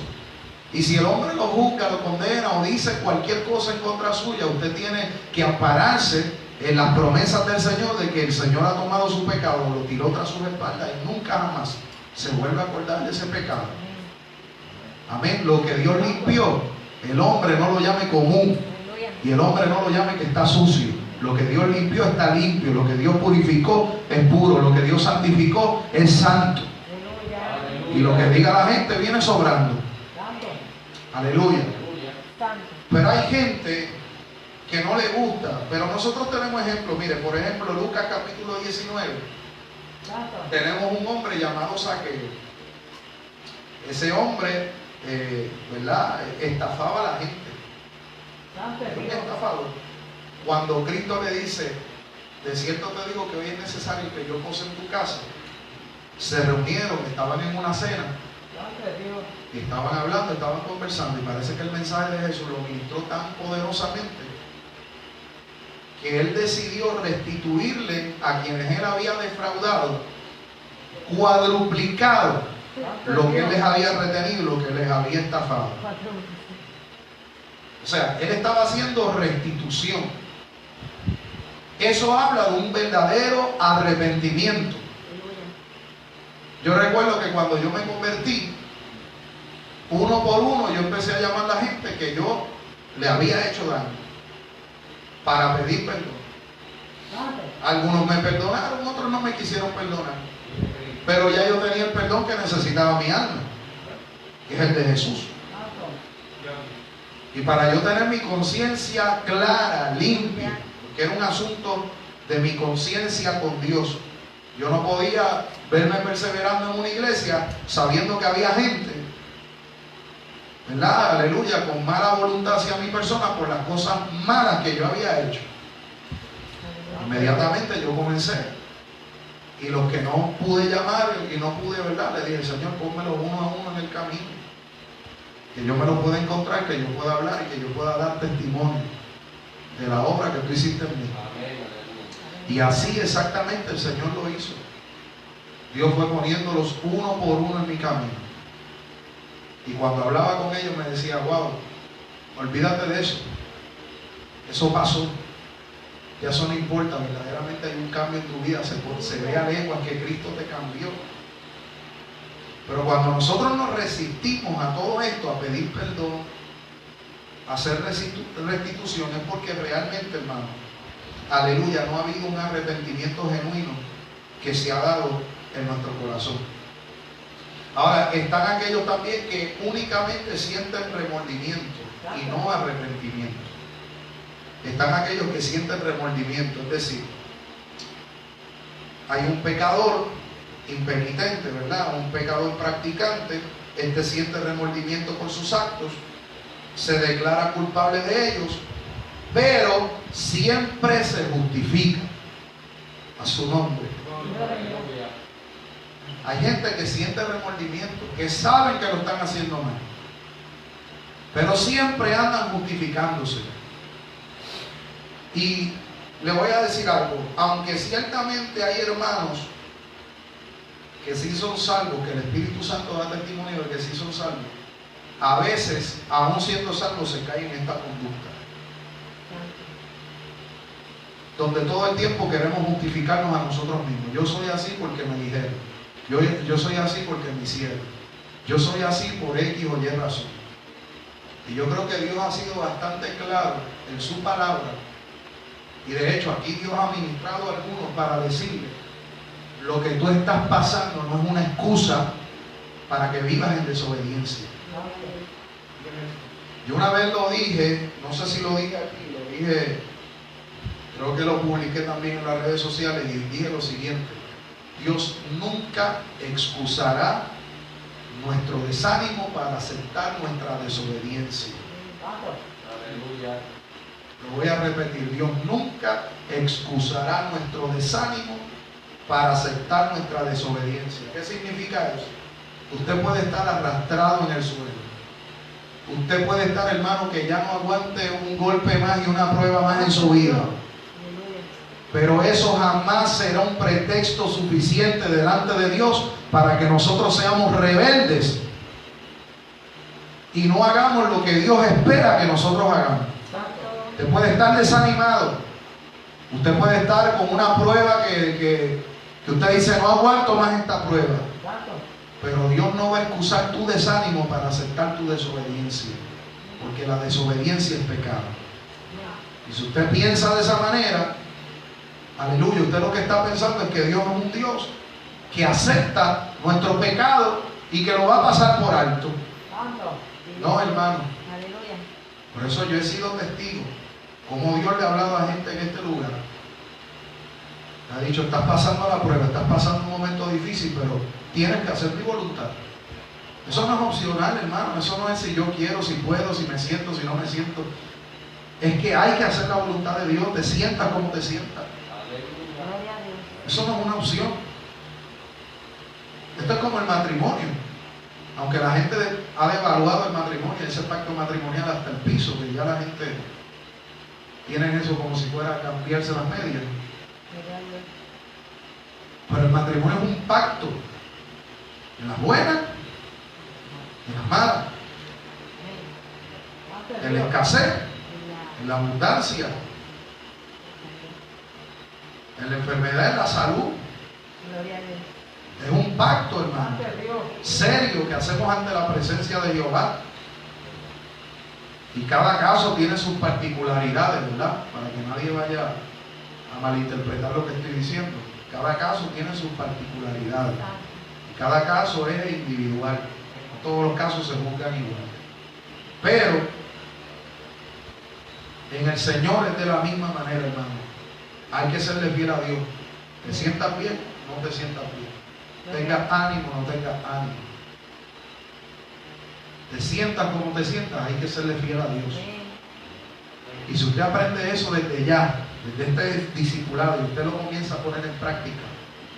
S1: Y si el hombre lo juzga, lo condena o dice cualquier cosa en contra suya, usted tiene que ampararse en las promesas del Señor de que el Señor ha tomado su pecado, lo tiró tras sus espaldas y nunca jamás se vuelve a acordar de ese pecado. Amén. Lo que Dios limpió, el hombre no lo llame común y el hombre no lo llame que está sucio. Lo que Dios limpió está limpio. Lo que Dios purificó es puro. Lo que Dios santificó es santo. Y lo que diga la gente viene sobrando. Aleluya. Pero hay gente que no le gusta. Pero nosotros tenemos ejemplos. Mire, por ejemplo, Lucas capítulo 19. Tenemos un hombre llamado Zaqueo. Ese hombre, ¿verdad?, estafaba a la gente. Un estafador. Cuando Cristo le dice, de cierto te digo que hoy es necesario que yo pose en tu casa, se reunieron, estaban en una cena, y estaban hablando, estaban conversando, y parece que el mensaje de Jesús lo ministró tan poderosamente que él decidió restituirle a quienes él había defraudado, cuadruplicado lo que él les había retenido, lo que les había estafado. O sea, él estaba haciendo restitución. Eso habla de un verdadero arrepentimiento. Yo recuerdo que cuando yo me convertí, uno por uno yo empecé a llamar a la gente que yo le había hecho daño para pedir perdón. Algunos me perdonaron, otros no me quisieron perdonar. Pero ya yo tenía el perdón que necesitaba mi alma, que es el de Jesús. Y para yo tener mi conciencia clara, limpia, porque era un asunto de mi conciencia con Dios. Yo no podía verme perseverando en una iglesia sabiendo que había gente, ¿verdad? Aleluya, con mala voluntad hacia mi persona por las cosas malas que yo había hecho. Inmediatamente yo comencé. Y los que no pude llamar y no pude, ¿verdad?, le dije, Señor, pónmelo uno a uno en el camino. Que yo me lo pueda encontrar, que yo pueda hablar y que yo pueda dar testimonio de la obra que tú hiciste en mí. Y así exactamente el Señor lo hizo. Dios fue poniéndolos uno por uno en mi camino. Y cuando hablaba con ellos me decía, wow, olvídate de eso. Eso pasó. Ya eso no importa, verdaderamente hay un cambio en tu vida. Se ve a leguas que Cristo te cambió. Pero cuando nosotros nos resistimos a todo esto, a pedir perdón, a hacer restitución, es porque realmente, hermano, aleluya, no ha habido un arrepentimiento genuino que se ha dado en nuestro corazón. Ahora, están aquellos también que únicamente sienten remordimiento y no arrepentimiento. Están aquellos que sienten remordimiento, es decir, hay un pecador impenitente, ¿verdad?, un pecador practicante, este siente remordimiento por sus actos, se declara culpable de ellos, pero siempre se justifica a su nombre. Hay gente que siente remordimiento, que saben que lo están haciendo mal, pero siempre andan justificándose. Y le voy a decir algo, aunque ciertamente hay hermanos que sí son salvos, que el Espíritu Santo da testimonio de que sí son salvos, a veces, aún siendo salvos, se caen en esta conducta. donde todo el tiempo queremos justificarnos a nosotros mismos. Yo soy así porque me dijeron. Yo soy así porque me hicieron. Yo soy así por X o Y razón. Y yo creo que Dios ha sido bastante claro en su palabra. Y de hecho aquí Dios ha ministrado a algunos para decirle: lo que tú estás pasando no es una excusa para que vivas en desobediencia. Yo una vez lo dije, no sé si lo dije aquí, lo dije, creo que lo publiqué también en las redes sociales, y dije lo siguiente: Dios nunca excusará nuestro desánimo para aceptar nuestra desobediencia.
S2: Aleluya.
S1: Lo voy a repetir: Dios nunca excusará nuestro desánimo para aceptar nuestra desobediencia. ¿Qué significa eso? Usted puede estar arrastrado en el suelo. Usted puede estar, hermano, que ya no aguante un golpe más y una prueba más en su vida. Pero eso jamás será un pretexto suficiente delante de Dios para que nosotros seamos rebeldes y no hagamos lo que Dios espera que nosotros hagamos. Usted puede estar desanimado. Usted puede estar con una prueba que usted dice: no aguanto más esta prueba. Pero Dios no va a excusar tu desánimo para aceptar tu desobediencia, porque la desobediencia es pecado. Y si usted piensa de esa manera, aleluya, usted lo que está pensando es que Dios es un Dios que acepta nuestro pecado y que lo va a pasar por alto. No, hermano. Por eso yo he sido testigo como Dios le ha hablado a gente en este lugar. Le ha dicho: estás pasando la prueba, estás pasando un momento difícil, pero tienes que hacer mi voluntad. Eso no es opcional, hermano. Eso no es si yo quiero, si puedo, si me siento, si no me siento. Es que hay que hacer la voluntad de Dios, te sientas como te sientas. Eso no es una opción. Esto es como el matrimonio. Aunque la gente ha devaluado el matrimonio, ese pacto matrimonial hasta el piso, que ya la gente tiene eso como si fuera a cambiarse las medias. Pero el matrimonio es un pacto, en las buenas, en las malas, en la escasez, en la abundancia, en la enfermedad, en la salud. Es un pacto, hermano, serio, que hacemos ante la presencia de Jehová. Y cada caso tiene sus particularidades, ¿verdad? Para que nadie vaya a malinterpretar lo que estoy diciendo. Cada caso tiene sus particularidades. Y cada caso es individual. No todos los casos se juzgan igual. Pero en el Señor es de la misma manera, hermano. Hay que serle fiel a Dios. ¿Te sientas bien? No te sientas bien. Tengas ánimo, no tengas ánimo. Te sientas como te sientas, hay que serle fiel a Dios. Y si usted aprende eso desde ya, desde este discipulado, y usted lo comienza a poner en práctica,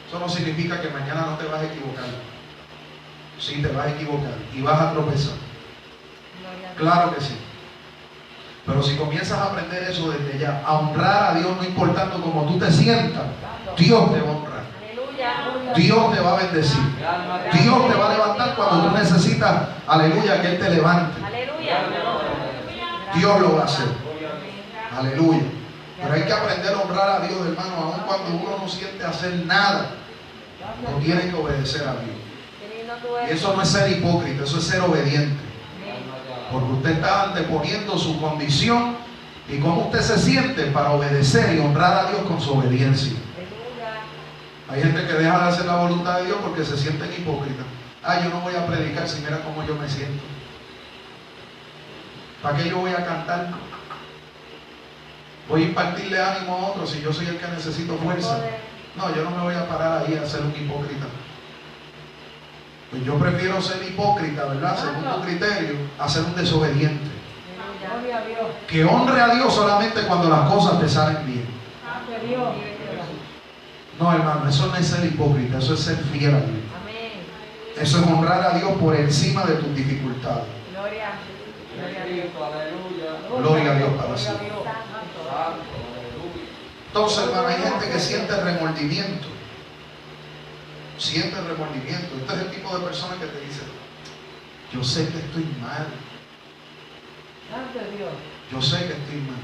S1: eso no significa que mañana no te vas a equivocar. Sí, te vas a equivocar y vas a tropezar. Claro que sí. Pero si comienzas a aprender eso desde ya, a honrar a Dios no importando cómo tú te sientas, Dios te va a honrar. Dios te va a bendecir. Dios te va a levantar cuando tú necesitas, aleluya, que Él te levante. Dios lo va a hacer. Aleluya. Pero hay que aprender a honrar a Dios, hermano, aun cuando uno no siente hacer nada. No tiene que obedecer a Dios. Y eso no es ser hipócrita, eso es ser obediente. Porque usted está anteponiendo su condición y cómo usted se siente para obedecer y honrar a Dios con su obediencia. Hay gente que deja de hacer la voluntad de Dios porque se sienten hipócritas. Yo no voy a predicar si mira cómo yo me siento. ¿Para qué yo voy a cantar? Voy a impartirle ánimo a otros si yo soy el que necesito fuerza. No, yo no me voy a parar ahí a ser un hipócrita. Pues yo prefiero ser hipócrita, ¿verdad? Según tu criterio, a ser un desobediente. Que honre a Dios solamente cuando las cosas te salen bien. No, hermano, eso no es ser hipócrita, eso es ser fiel a Dios. Eso es honrar a Dios por encima de tus dificultades. Gloria a Dios para siempre. Entonces, hermano, hay gente que siente remordimiento. Siente remordimiento. Este es el tipo de persona que te dice: yo sé que estoy mal. Yo sé que estoy mal.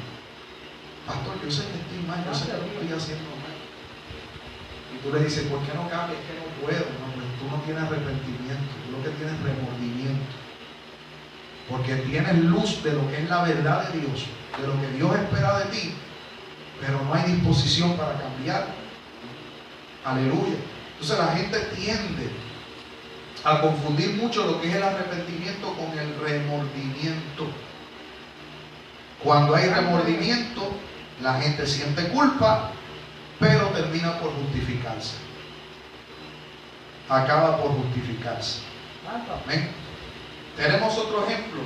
S1: pastor, yo sé que estoy mal, yo sé que lo estoy haciendo mal. Y tú le dices, ¿por qué no cambia? Es que no puedo. No, pues tú no tienes arrepentimiento, tú lo que tienes es remordimiento. Porque tienes luz de lo que es la verdad de Dios, de lo que Dios espera de ti, pero no hay disposición para cambiar. Aleluya. Entonces la gente tiende a confundir mucho lo que es el arrepentimiento con el remordimiento. Cuando hay remordimiento, la gente siente culpa, pero termina por justificarse. Acaba por justificarse. Amén. Tenemos otro ejemplo.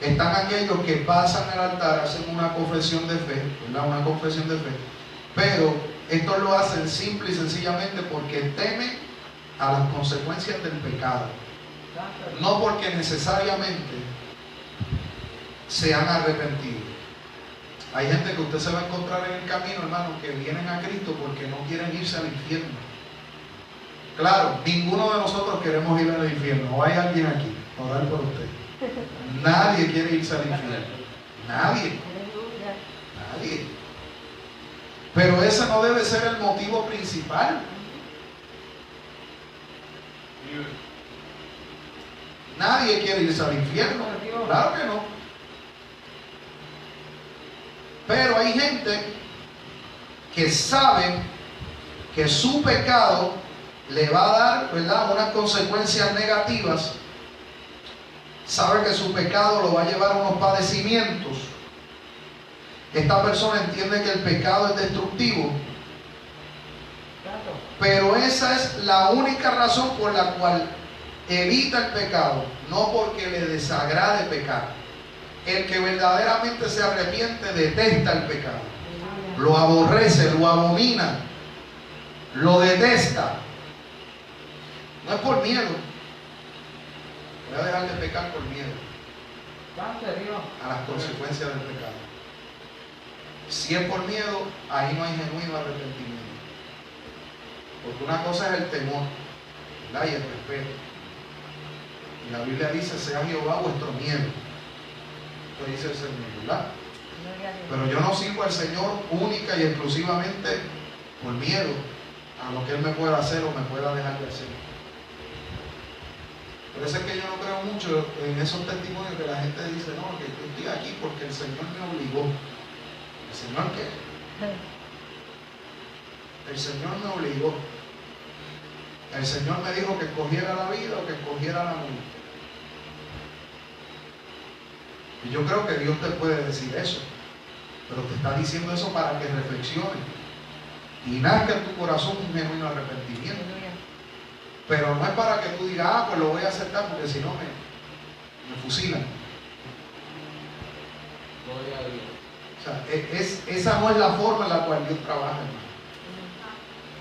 S1: Están aquellos que pasan al altar, hacen una confesión de fe, ¿verdad? Una confesión de fe, pero esto lo hacen simple y sencillamente porque temen a las consecuencias del pecado, no porque necesariamente se han arrepentido. Hay gente que usted se va a encontrar en el camino, hermano, que vienen a Cristo porque no quieren irse al infierno. Claro, ninguno de nosotros queremos ir al infierno. ¿O hay alguien aquí? Orar por usted. Nadie quiere irse al infierno. Nadie. Nadie. Pero ese no debe ser el motivo principal. Nadie quiere irse al infierno. Claro que no. Pero hay gente que sabe que su pecado le va a dar, ¿verdad?, unas consecuencias negativas. Sabe que su pecado lo va a llevar a unos padecimientos. Esta persona entiende que el pecado es destructivo, pero esa es la única razón por la cual evita el pecado, no porque le desagrade pecar. El que verdaderamente se arrepiente detesta el pecado, lo aborrece, lo abomina, lo detesta. No es por miedo. Voy a dejar de pecar por miedo a las consecuencias del pecado. Si es por miedo, ahí no hay genuino arrepentimiento. Porque una cosa es el temor, ¿verdad?, y el respeto. Y la Biblia dice, sea Jehová vuestro miedo. Esto dice el Señor, ¿verdad? Pero yo no sirvo al Señor única y exclusivamente por miedo a lo que Él me pueda hacer o me pueda dejar de hacer. Por eso es que yo no creo mucho en esos testimonios que la gente dice, no, que yo estoy aquí porque el Señor me obligó. ¿El Señor qué? El Señor me obligó. El Señor me dijo que escogiera la vida o que escogiera la muerte. Y yo creo que Dios te puede decir eso, pero te está diciendo eso para que reflexiones y nazca en tu corazón un genuino arrepentimiento. Pero no es para que tú digas, ah, pues lo voy a aceptar porque si no me fusilan. O sea, esa no es la forma en la cual Dios trabaja, hermano.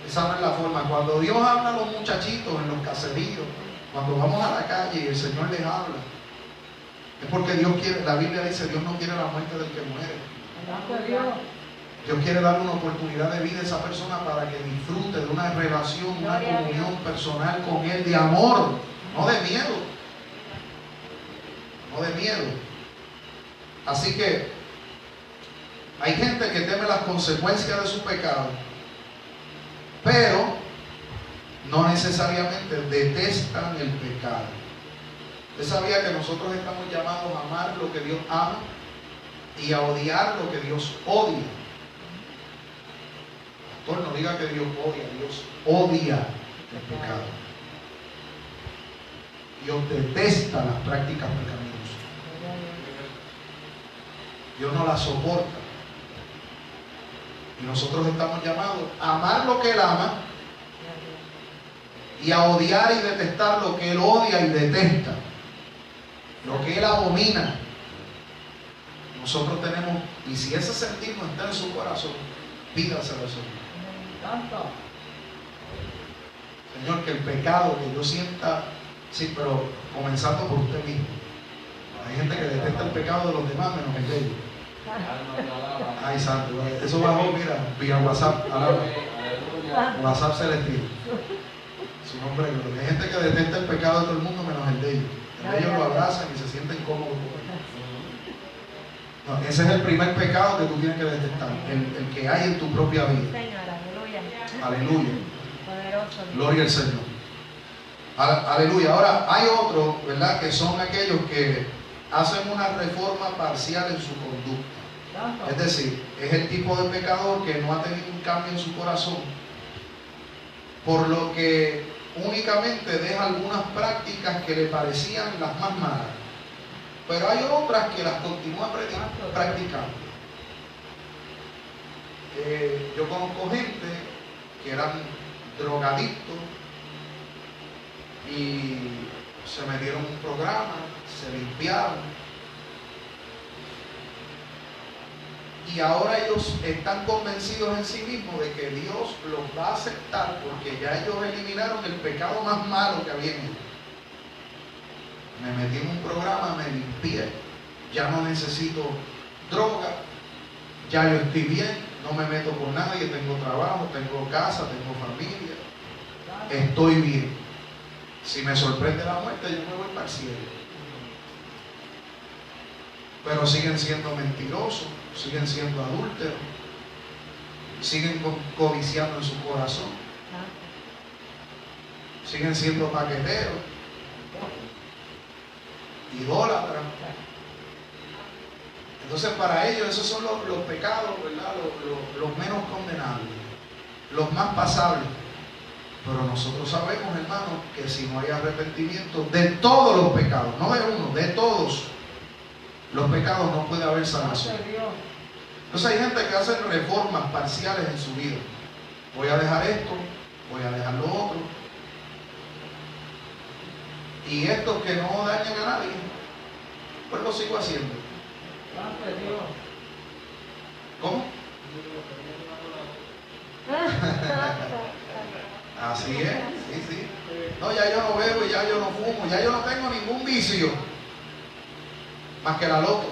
S1: Esa no es la forma. Cuando Dios habla a los muchachitos en los caseríos, cuando vamos a la calle y el Señor les habla, es porque Dios quiere. La Biblia dice, Dios no quiere la muerte del que muere. Dios quiere darle una oportunidad de vida a esa persona para que disfrute de una relación, una comunión personal con Él de amor, no de miedo. No de miedo. Así que hay gente que teme las consecuencias de su pecado, pero no necesariamente detestan el pecado. Usted sabía que nosotros estamos llamados a amar lo que Dios ama y a odiar lo que Dios odia. Pastor, no diga que Dios odia el pecado. Dios detesta las prácticas pecaminosas. Dios no las soporta. Y nosotros estamos llamados a amar lo que Él ama y a odiar y detestar lo que Él odia y detesta, lo que Él abomina. Nosotros tenemos, y si ese sentir no está en su corazón, pídaselo al Señor. Señor, que el pecado que yo sienta, sí, pero comenzando por usted mismo. Hay gente que detesta el pecado de los demás menos el de ellos. Ay, santo, eso bajó, mira, vía WhatsApp, alaba. WhatsApp celestial. Su nombre es gloria. Hay gente que detesta el pecado de todo el mundo menos el de ellos. El de ellos lo abrazan y se sienten cómodos con él. No, ese es el primer pecado que tú tienes que detectar, el que hay en tu propia vida.
S3: Señor, aleluya.
S1: Aleluya.
S3: Poderoso.
S1: Gloria al Señor. Aleluya. Ahora, hay otros, ¿verdad?, que son aquellos que hacen una reforma parcial en su conducta. Es decir, es el tipo de pecador que no ha tenido un cambio en su corazón, por lo que únicamente deja algunas prácticas que le parecían las más malas, pero hay otras que las continúa practicando. Yo conozco gente que eran drogadictos y se metieron en un programa, se limpiaron, y ahora ellos están convencidos en sí mismos de que Dios los va a aceptar porque ya ellos eliminaron el pecado más malo que había en ellos. Me metí en un programa, me limpié, ya no necesito droga, ya yo estoy bien, no me meto con nadie, tengo trabajo, tengo casa, tengo familia, estoy bien. Si me sorprende la muerte, yo me voy para el cielo. Pero siguen siendo mentirosos, siguen siendo adúlteros, siguen codiciando en su corazón, siguen siendo paqueteros, idólatras. Entonces, para ellos esos son los pecados, ¿verdad?, los menos condenables, los más pasables. Pero nosotros sabemos, hermanos, que si no hay arrepentimiento de todos los pecados, no de uno, de todos los pecados, no puede haber salvación. Entonces hay gente que hace reformas parciales en su vida. Voy a dejar esto, voy a dejar lo otro. Y estos que no dañan a nadie, pues lo sigo haciendo. ¿Cómo? Así es, sí, sí. No, ya yo no bebo, ya yo no fumo, ya yo no tengo ningún vicio más que la loto.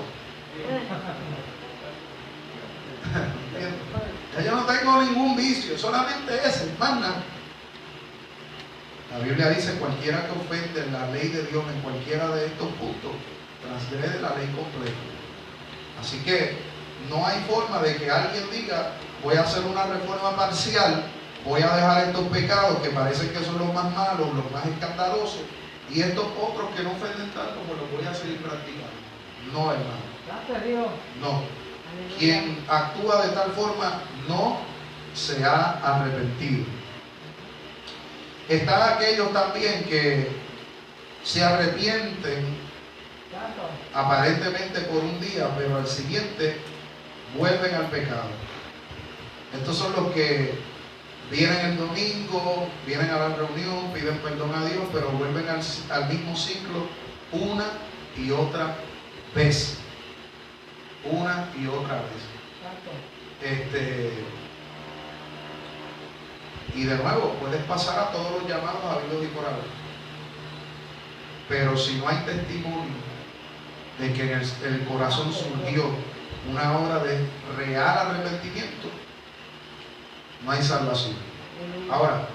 S1: Ya yo no tengo ningún vicio, solamente ese, más nada. La Biblia dice: cualquiera que ofende la ley de Dios en cualquiera de estos puntos transgrede la ley completa. Así que no hay forma de que alguien diga: voy a hacer una reforma parcial, voy a dejar estos pecados que parecen que son los más malos, los más escandalosos, y estos otros que no ofenden tanto, pues los voy a seguir practicando. No, hermano. No. Quien actúa de tal forma no se ha arrepentido. Están aquellos también que se arrepienten aparentemente por un día, pero al siguiente vuelven al pecado. Estos son los que vienen el domingo, vienen a la reunión, piden perdón a Dios, pero vuelven al mismo ciclo una y otra vez. Una y otra vez. Y de nuevo, puedes pasar a todos los llamados habidos y por haber. Pero si no hay testimonio de que en el corazón surgió una obra de real arrepentimiento, no hay salvación. Ahora,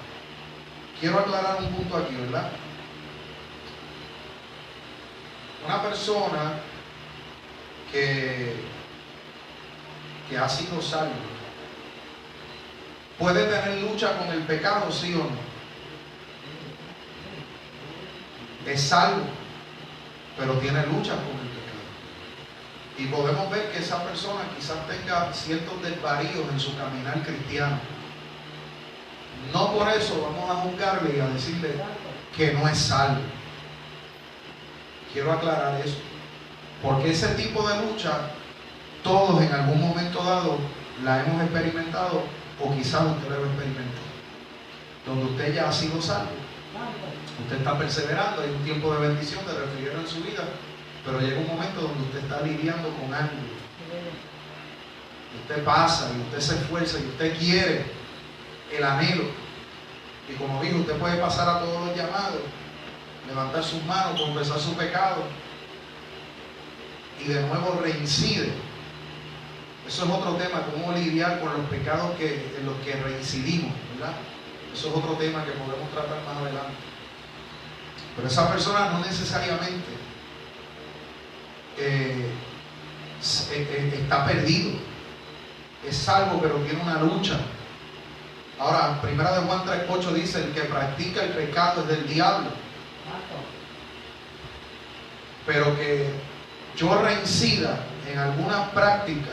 S1: quiero aclarar un punto aquí, ¿verdad? Una persona que ha sido salvo puede tener lucha con el pecado, ¿sí o no? Es salvo, pero tiene lucha con el pecado. Y podemos ver que esa persona quizás tenga ciertos desvaríos en su caminar cristiano. No por eso vamos a juzgarle y a decirle que no es salvo. Quiero aclarar eso, porque ese tipo de lucha todos en algún momento dado la hemos experimentado, o quizás usted la ha experimentado, donde usted ya ha sido salvo, usted está perseverando, hay un tiempo de bendición, de refrigerio en su vida, pero llega un momento donde usted está lidiando con algo. Usted pasa y usted se esfuerza y usted quiere el anhelo, y como dijo, usted puede pasar a todos los llamados, levantar sus manos, confesar su pecado, y de nuevo reincide. Eso es otro tema, cómo lidiar con los pecados en los que reincidimos, ¿verdad? Eso es otro tema que podemos tratar más adelante. Pero esa persona no necesariamente está perdido. Es salvo, pero tiene una lucha. Ahora, 1 Juan 3:8 dice: el que practica el pecado es del diablo. Pero que yo reincida en alguna práctica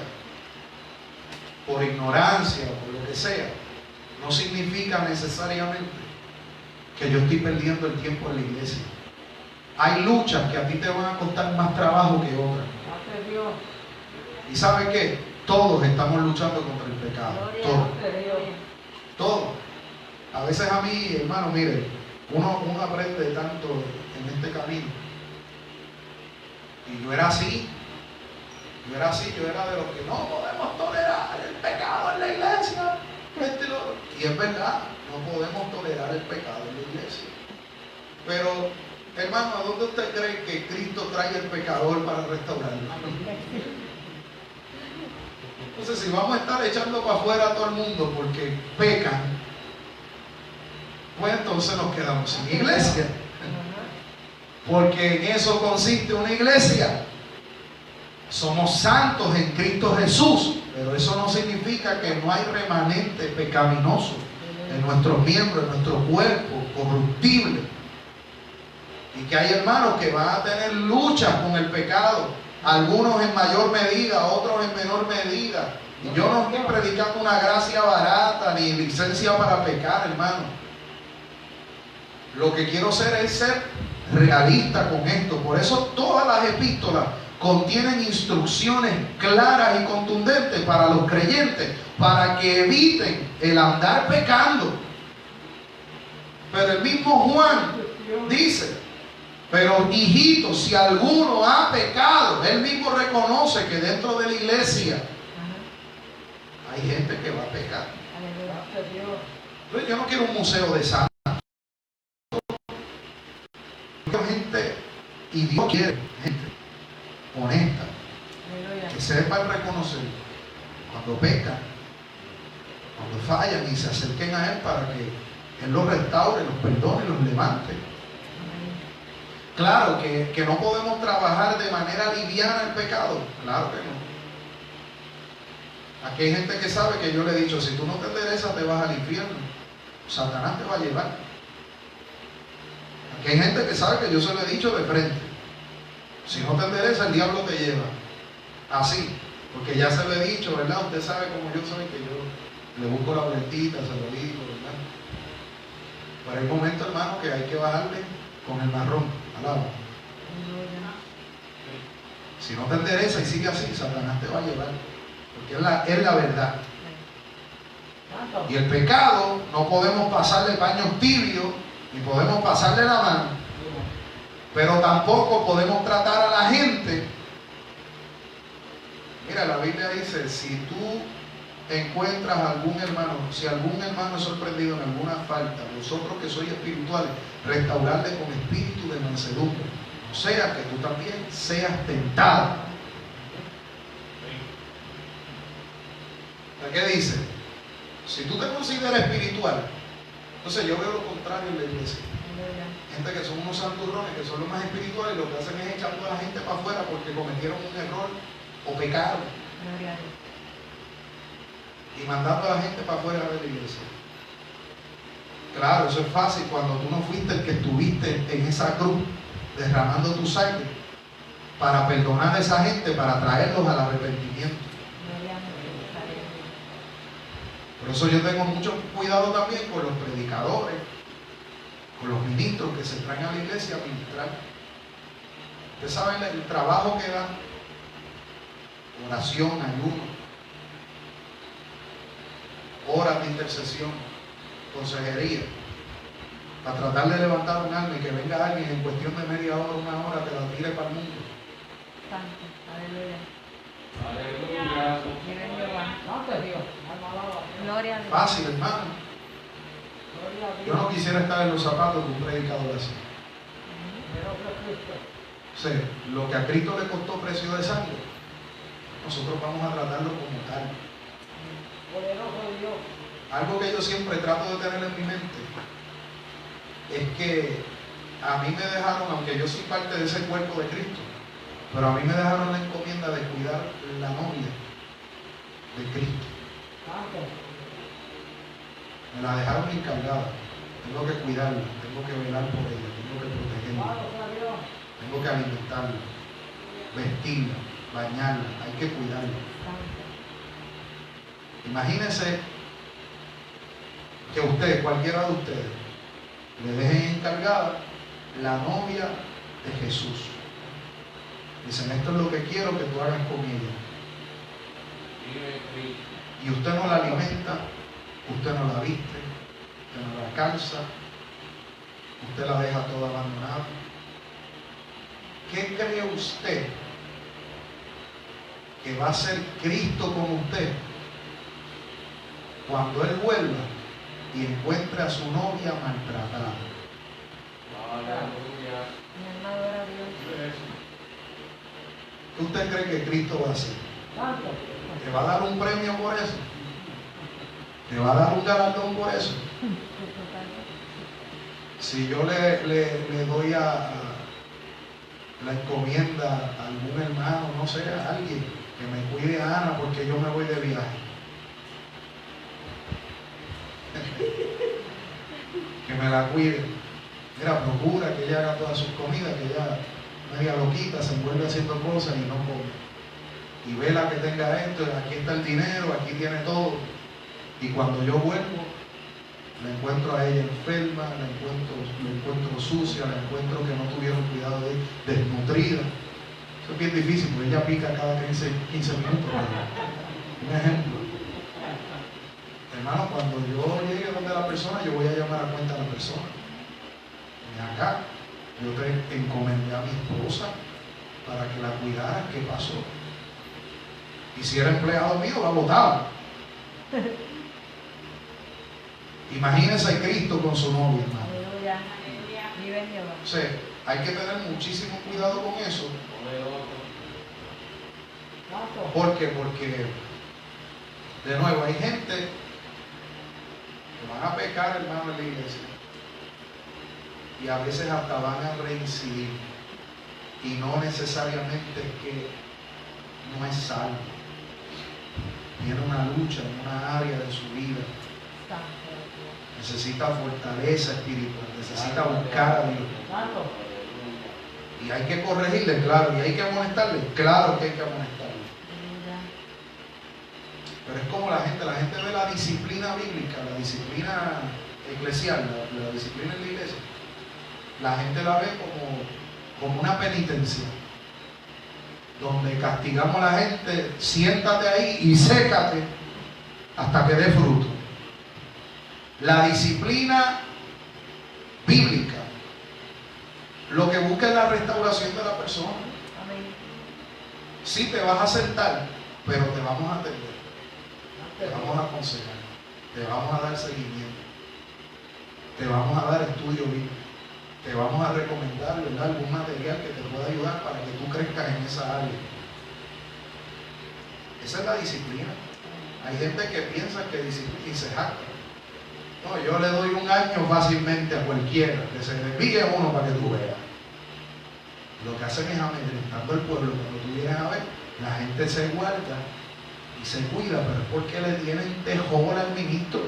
S1: por ignorancia o por lo que sea, no significa necesariamente que yo estoy perdiendo el tiempo en la iglesia. Hay luchas que a ti te van a costar más trabajo que otras. ¿Y sabes qué? Todos estamos luchando contra el pecado. Todos. Todos. A veces a mí, hermano, mire, uno aprende tanto en este camino. Y yo era así. Yo era de los que no podemos tolerar el pecado en la iglesia. Y es verdad, no podemos tolerar el pecado en la iglesia. Pero, hermano, ¿a dónde usted cree que Cristo trae el pecador para restaurarlo? Entonces, si vamos a estar echando para afuera a todo el mundo porque pecan, pues entonces nos quedamos sin iglesia. Porque en eso consiste una iglesia. Somos santos en Cristo Jesús, pero eso no significa que no hay remanente pecaminoso en nuestros miembros, en nuestro cuerpo, corruptible. Y que hay hermanos que van a tener luchas con el pecado, algunos en mayor medida, otros en menor medida. Y yo no estoy predicando una gracia barata ni licencia para pecar, hermano. Lo que quiero hacer es ser realista con esto. Por eso todas las epístolas contienen instrucciones claras y contundentes para los creyentes, para que eviten el andar pecando. Pero el mismo Juan dice: pero hijitos, si alguno ha pecado, él mismo reconoce que dentro de la iglesia hay gente que va a pecar. Entonces, yo no quiero un museo de santos. Quiero gente, y Dios quiere gente honesta, que sepan reconocer cuando pecan, cuando fallan, y se acerquen a Él para que Él los restaure, los perdone, los levante. Claro que no podemos trabajar de manera liviana el pecado, claro que no. Aquí hay gente que sabe que yo le he dicho: si tú no te enderezas te vas al infierno, Satanás te va a llevar. Aquí hay gente que sabe que yo se lo he dicho de frente: si no te enderezas el diablo te lleva. Así, porque ya se lo he dicho, ¿verdad? Usted sabe cómo yo soy, que yo le busco la vueltita, se lo digo, ¿verdad? Pero hay momentos, hermano, que hay que bajarle con el marrón al agua. Si no te enderezas y sigue así, Satanás te va a llevar, porque es la verdad. Y el pecado no podemos pasarle paños tibios, ni podemos pasarle la mano, pero tampoco podemos tratar a la gente. Mira, la Biblia dice: si tú encuentras algún hermano, si algún hermano es sorprendido en alguna falta, vosotros que sois espirituales, restaurarle con espíritu de mansedumbre, no sea que tú también seas tentado. ¿Qué dice? Si tú te consideras espiritual, entonces yo veo lo contrario en la iglesia. Gente que son unos santurrones, que son los más espirituales, y lo que hacen es echando a la gente para afuera porque cometieron un error o pecaron. Y mandando a la gente para afuera de la iglesia. Claro, eso es fácil cuando tú no fuiste el que estuviste en esa cruz derramando tu sangre para perdonar a esa gente, para traerlos al arrepentimiento. Por eso yo tengo mucho cuidado también con los predicadores, con los ministros que se traen a la iglesia a ministrar. Ustedes saben el trabajo que dan: oración, ayuno, horas de intercesión, consejería, para tratar de levantar un alma y que venga alguien en cuestión de media hora, una hora, que la tire para el mundo.
S2: Aleluya.
S1: Fácil, hermano. Yo no quisiera estar en los zapatos de un predicador así. O sea, lo que a Cristo le costó precio de sangre, nosotros vamos a tratarlo como tal. Algo que yo siempre trato de tener en mi mente es que a mí me dejaron, aunque yo soy parte de ese cuerpo de Cristo, Pero a mí me dejaron la encomienda de cuidar la novia de Cristo. Me la dejaron encargada. Tengo que cuidarla, tengo que velar por ella, tengo que protegerla, tengo que alimentarla, vestirla, bañarla, hay que cuidarla. Imagínense que usted, cualquiera de ustedes, le dejen encargada la novia de Jesús. Dicen, esto es lo que quiero que tú hagas con ella. Y usted no la alimenta, usted no la viste, usted no la calza, usted la deja toda abandonada. ¿Qué cree usted que va a hacer Cristo con usted cuando Él vuelva y encuentre a su novia maltratada?
S2: Aleluya.
S3: Mi alma adora a Dios.
S1: ¿Qué usted cree que Cristo va a hacer? ¿Te va a dar un premio por eso? ¿Te va a dar un galardón por eso? Si yo le doy a la encomienda a algún hermano, no sé, a alguien que me cuide a Ana porque yo me voy de viaje, que me la cuide, mira, procura que ella haga todas sus comidas, que ella media loquita se envuelve haciendo cosas y no come, y vela que tenga esto, aquí está el dinero, aquí tiene todo, y cuando yo vuelvo la encuentro a ella enferma, la encuentro sucia, la encuentro que no tuvieron cuidado de ella, desnutrida. Eso es bien difícil porque ella pica cada 15 minutos. Un ejemplo. Hermano, cuando yo llegue donde la persona, yo voy a llamar a cuenta a la persona. Ven acá, yo te encomendé a mi esposa para que la cuidara. ¿Qué pasó? Y si era empleado mío, la botaba. Imagínense a Cristo con su novia, hermano.
S3: Aleluya. Vive Jehová.
S1: O sea, hay que tener muchísimo cuidado con eso. ¿Por qué? Porque, de nuevo, hay gente que van a pecar, hermano, en la iglesia. Y a veces hasta van a reincidir. Y no necesariamente es que no es salvo. Tiene una lucha en una área de su vida. Necesita fortaleza espiritual, necesita buscar a Dios. Y hay que corregirle, claro, y hay que amonestarle, claro que hay que amonestarle. Pero es como la gente ve la disciplina bíblica, la disciplina eclesial, la disciplina en la iglesia. La gente la ve como una penitencia, donde castigamos a la gente, siéntate ahí y sécate hasta que dé fruto. La disciplina bíblica lo que busca es la restauración de la persona.
S3: Amén.
S1: Sí, te vas a sentar, pero te vamos a atender, te vamos a aconsejar, te vamos a dar seguimiento, te vamos a dar estudio bíblico, te vamos a recomendar, ¿verdad?, algún material que te pueda ayudar para que tú crezcas en esa área. Esa es la disciplina. Hay gente que piensa que disciplina y se jacta. No, yo le doy un año fácilmente a cualquiera, que se desvíe uno para que tú veas. Lo que hacen es amedrentando al pueblo. Cuando tú vienes a ver, la gente se guarda y se cuida, pero es porque le tienen tejón al ministro.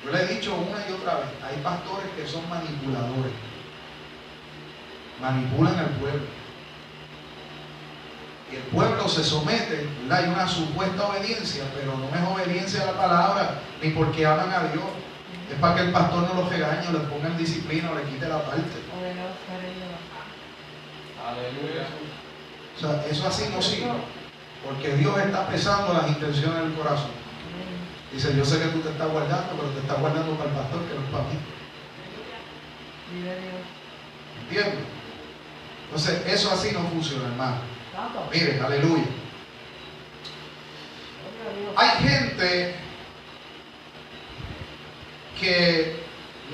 S1: Yo le he dicho una y otra vez, hay pastores que son manipuladores. Manipulan al pueblo. Y el pueblo se somete, ¿verdad? Hay una supuesta obediencia, pero no es obediencia a la palabra, ni porque aman a Dios. Es para que el pastor no los regañe, les ponga en disciplina o le quite la parte.
S2: Aleluya.
S1: O sea, eso así no sirve, porque Dios está pesando las intenciones del corazón. Dice, yo sé que tú te estás guardando, pero te estás guardando para el pastor, que no es para mí. ¿Entiendes? Entonces, eso así no funciona, hermano. Miren, aleluya. Hay gente que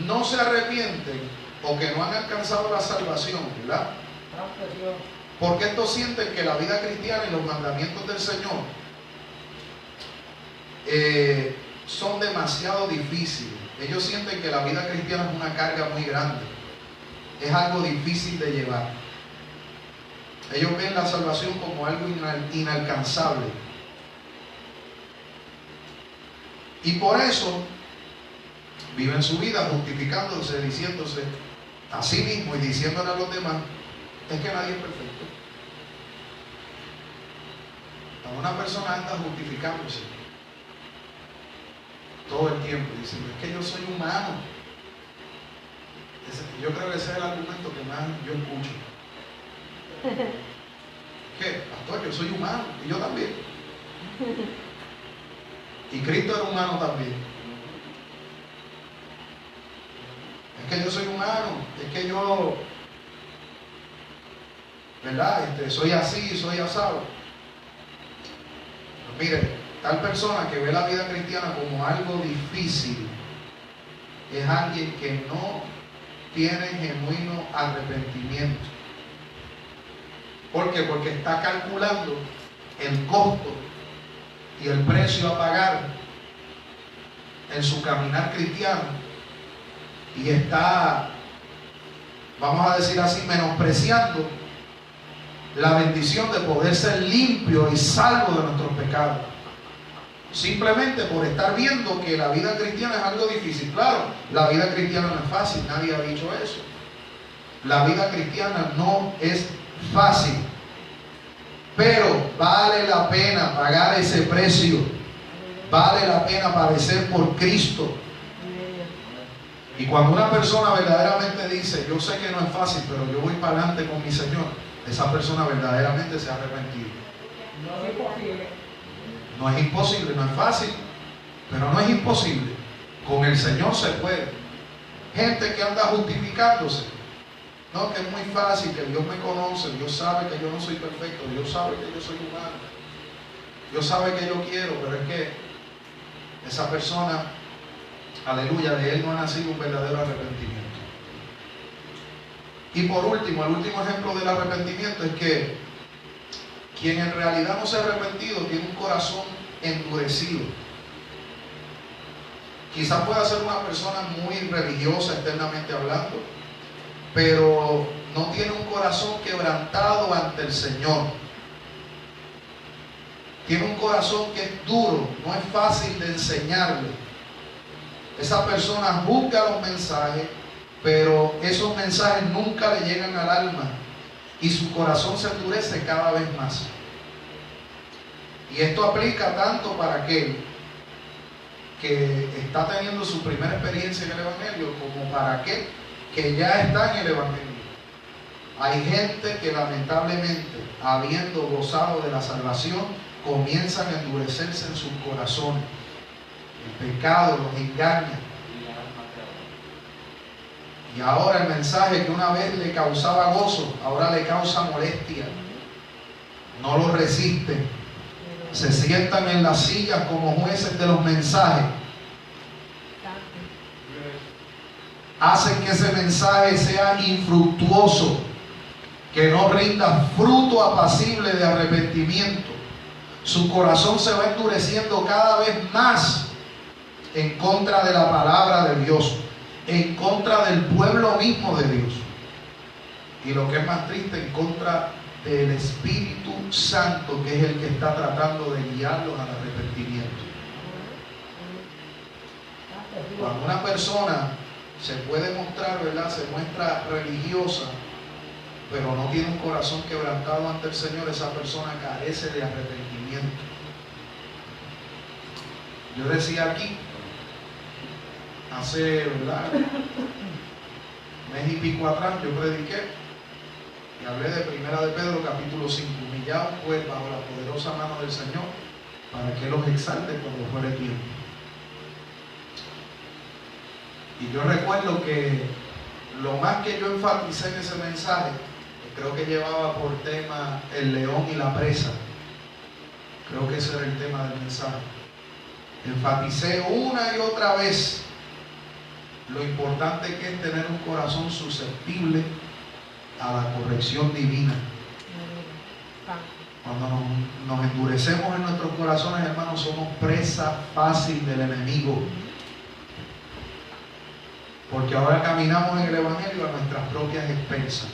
S1: no se arrepienten o que no han alcanzado la salvación, ¿verdad? Porque estos sienten que la vida cristiana y los mandamientos del Señor son demasiado difíciles. Ellos sienten que la vida cristiana es una carga muy grande. es algo difícil de llevar. Ellos ven la salvación como algo inalcanzable. Y por eso viven su vida justificándose, diciéndose a sí mismo y diciéndole a los demás, es que nadie es perfecto. Cuando una persona anda justificándose todo el tiempo, diciendo, es que yo soy humano. Yo creo que ese es el argumento que más yo escucho. ¿Qué? Pastor, yo soy humano y yo también. Y Cristo era humano también. Es que yo soy humano, es que yo, ¿verdad? Soy así, soy asado. Pues mire, tal persona que ve la vida cristiana como algo difícil es alguien que no tiene genuino arrepentimiento. ¿Por qué? Porque está calculando el costo y el precio a pagar en su caminar cristiano y está, vamos a decir así, menospreciando la bendición de poder ser limpio y salvo de nuestros pecados, simplemente por estar viendo que la vida cristiana es algo difícil. Claro, la vida cristiana no es fácil, nadie ha dicho eso. La vida cristiana no es fácil, pero vale la pena pagar ese precio, vale la pena padecer por Cristo. Y cuando una persona verdaderamente dice, yo sé que no es fácil, pero yo voy para adelante con mi Señor, esa persona verdaderamente se ha arrepentido.
S3: No es posible.
S1: No es imposible, no es fácil, pero no es imposible. Con el Señor se puede. Gente que anda justificándose, no, que es muy fácil, que Dios me conoce, Dios sabe que yo no soy perfecto, Dios sabe que yo soy humano, Dios sabe que yo quiero, pero es que esa persona, aleluya, de él no ha nacido un verdadero arrepentimiento. Y por último, el último ejemplo del arrepentimiento es que quien en realidad no se ha arrepentido tiene un corazón endurecido. Quizás pueda ser una persona muy religiosa externamente hablando, pero no tiene un corazón quebrantado ante el Señor. Tiene un corazón que es duro, no es fácil de enseñarle. Esa persona juzga los mensajes, pero esos mensajes nunca le llegan al alma y su corazón se endurece cada vez más. Y esto aplica tanto para aquel que está teniendo su primera experiencia en el Evangelio como para aquel que ya está en el Evangelio. Hay gente que lamentablemente, habiendo gozado de la salvación, comienzan a endurecerse en sus corazones. El pecado los engaña. Y ahora el mensaje que una vez le causaba gozo, ahora le causa molestia. No lo resisten. Se sientan en las sillas como jueces de los mensajes. Hacen que ese mensaje sea infructuoso, que no rinda fruto apacible de arrepentimiento. Su corazón se va endureciendo cada vez más en contra de la palabra de Dios, en contra del pueblo mismo de Dios. Y lo que es más triste, en contra del Espíritu Santo, que es el que está tratando de guiarlos al arrepentimiento. Cuando una persona se puede mostrar, ¿verdad?, se muestra religiosa, pero no tiene un corazón quebrantado ante el Señor, esa persona carece de arrepentimiento. Yo decía aquí, hace, ¿verdad?, mes y pico atrás, yo prediqué y hablé de Primera de Pedro, capítulo 5. Humillaos pues bajo la poderosa mano del Señor, para que los exalte cuando fuere tiempo. Y yo recuerdo que lo más que yo enfaticé en ese mensaje, creo que llevaba por tema el león y la presa. Creo que ese era el tema del mensaje. Enfaticé una y otra vez lo importante que es tener un corazón susceptible a la corrección divina. Cuando nos endurecemos en nuestros corazones, hermanos, somos presa fácil del enemigo. Porque ahora caminamos en el Evangelio a nuestras propias expensas.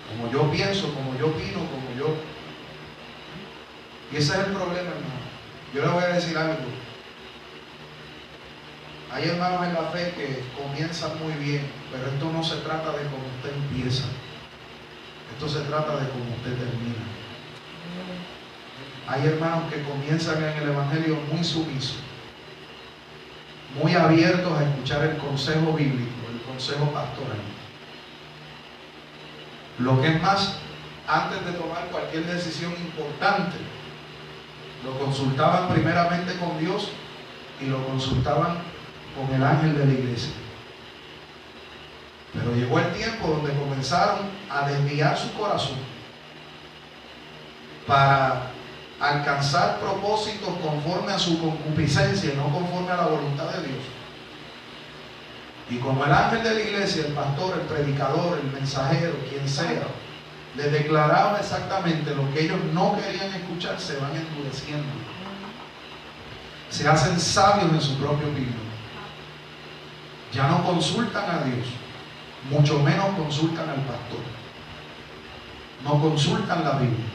S1: Como yo pienso, como yo opino, como yo... Y ese es el problema, hermano. Yo le voy a decir algo. Hay hermanos en la fe que comienzan muy bien, pero esto no se trata de cómo usted empieza. Esto se trata de cómo usted termina. Hay hermanos que comienzan en el Evangelio muy sumisos, muy abiertos a escuchar el consejo bíblico, el consejo pastoral. Lo que es más, antes de tomar cualquier decisión importante, lo consultaban primeramente con Dios y lo consultaban con el ángel de la iglesia. Pero llegó el tiempo donde comenzaron a desviar su corazón para alcanzar propósitos conforme a su concupiscencia y no conforme a la voluntad de Dios. Y como el ángel de la iglesia, el pastor, el predicador, el mensajero, quien sea, les declaraba exactamente lo que ellos no querían escuchar, se van endureciendo. Se hacen sabios en su propia opinión. Ya no consultan a Dios, mucho menos consultan al pastor. No consultan la Biblia.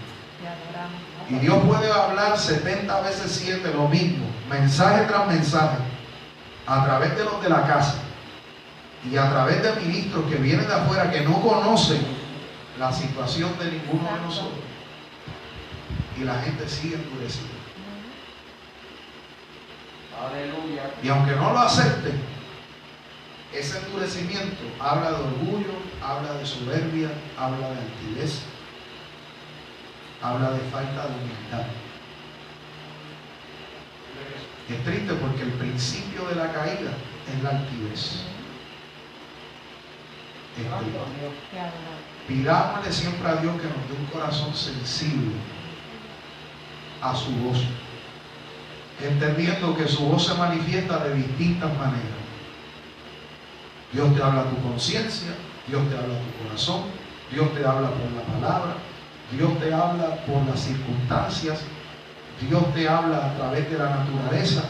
S1: Y Dios puede hablar 70 veces 7 lo mismo, mensaje tras mensaje, a través de los de la casa y a través de ministros que vienen de afuera que no conocen la situación de ninguno de nosotros. Y la gente sigue endurecida.
S2: Aleluya.
S1: Y aunque no lo acepten, ese endurecimiento habla de orgullo, habla de soberbia, habla de altivez, habla de falta de humildad. Es triste porque el principio de la caída es la altivez. Es triste. Pidámosle siempre a Dios que nos dé un corazón sensible a su voz, entendiendo que su voz se manifiesta de distintas maneras. Dios te habla a tu conciencia, Dios te habla a tu corazón, Dios te habla por la palabra, Dios te habla por las circunstancias, Dios te habla a través de la naturaleza,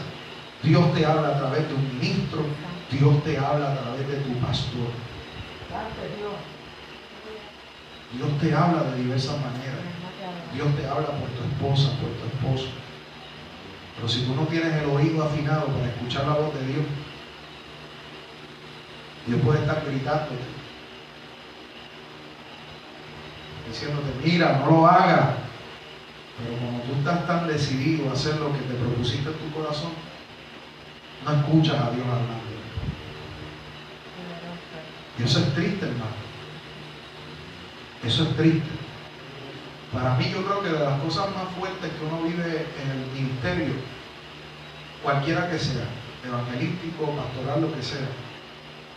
S1: Dios te habla a través de un ministro, Dios te habla a través de tu pastor. Dios te habla de diversas maneras. Dios te habla por tu esposa, por tu esposo. Pero si tú no tienes el oído afinado para escuchar la voz de Dios, Dios puede estar gritándote, diciéndote, mira, no lo hagas. Pero como tú estás tan decidido a hacer lo que te propusiste en tu corazón, no escuchas a Dios hablando. Y eso es triste, hermano. Eso es triste. Para mí, yo creo que de las cosas más fuertes que uno vive en el ministerio, cualquiera que sea, evangelístico, pastoral, lo que sea,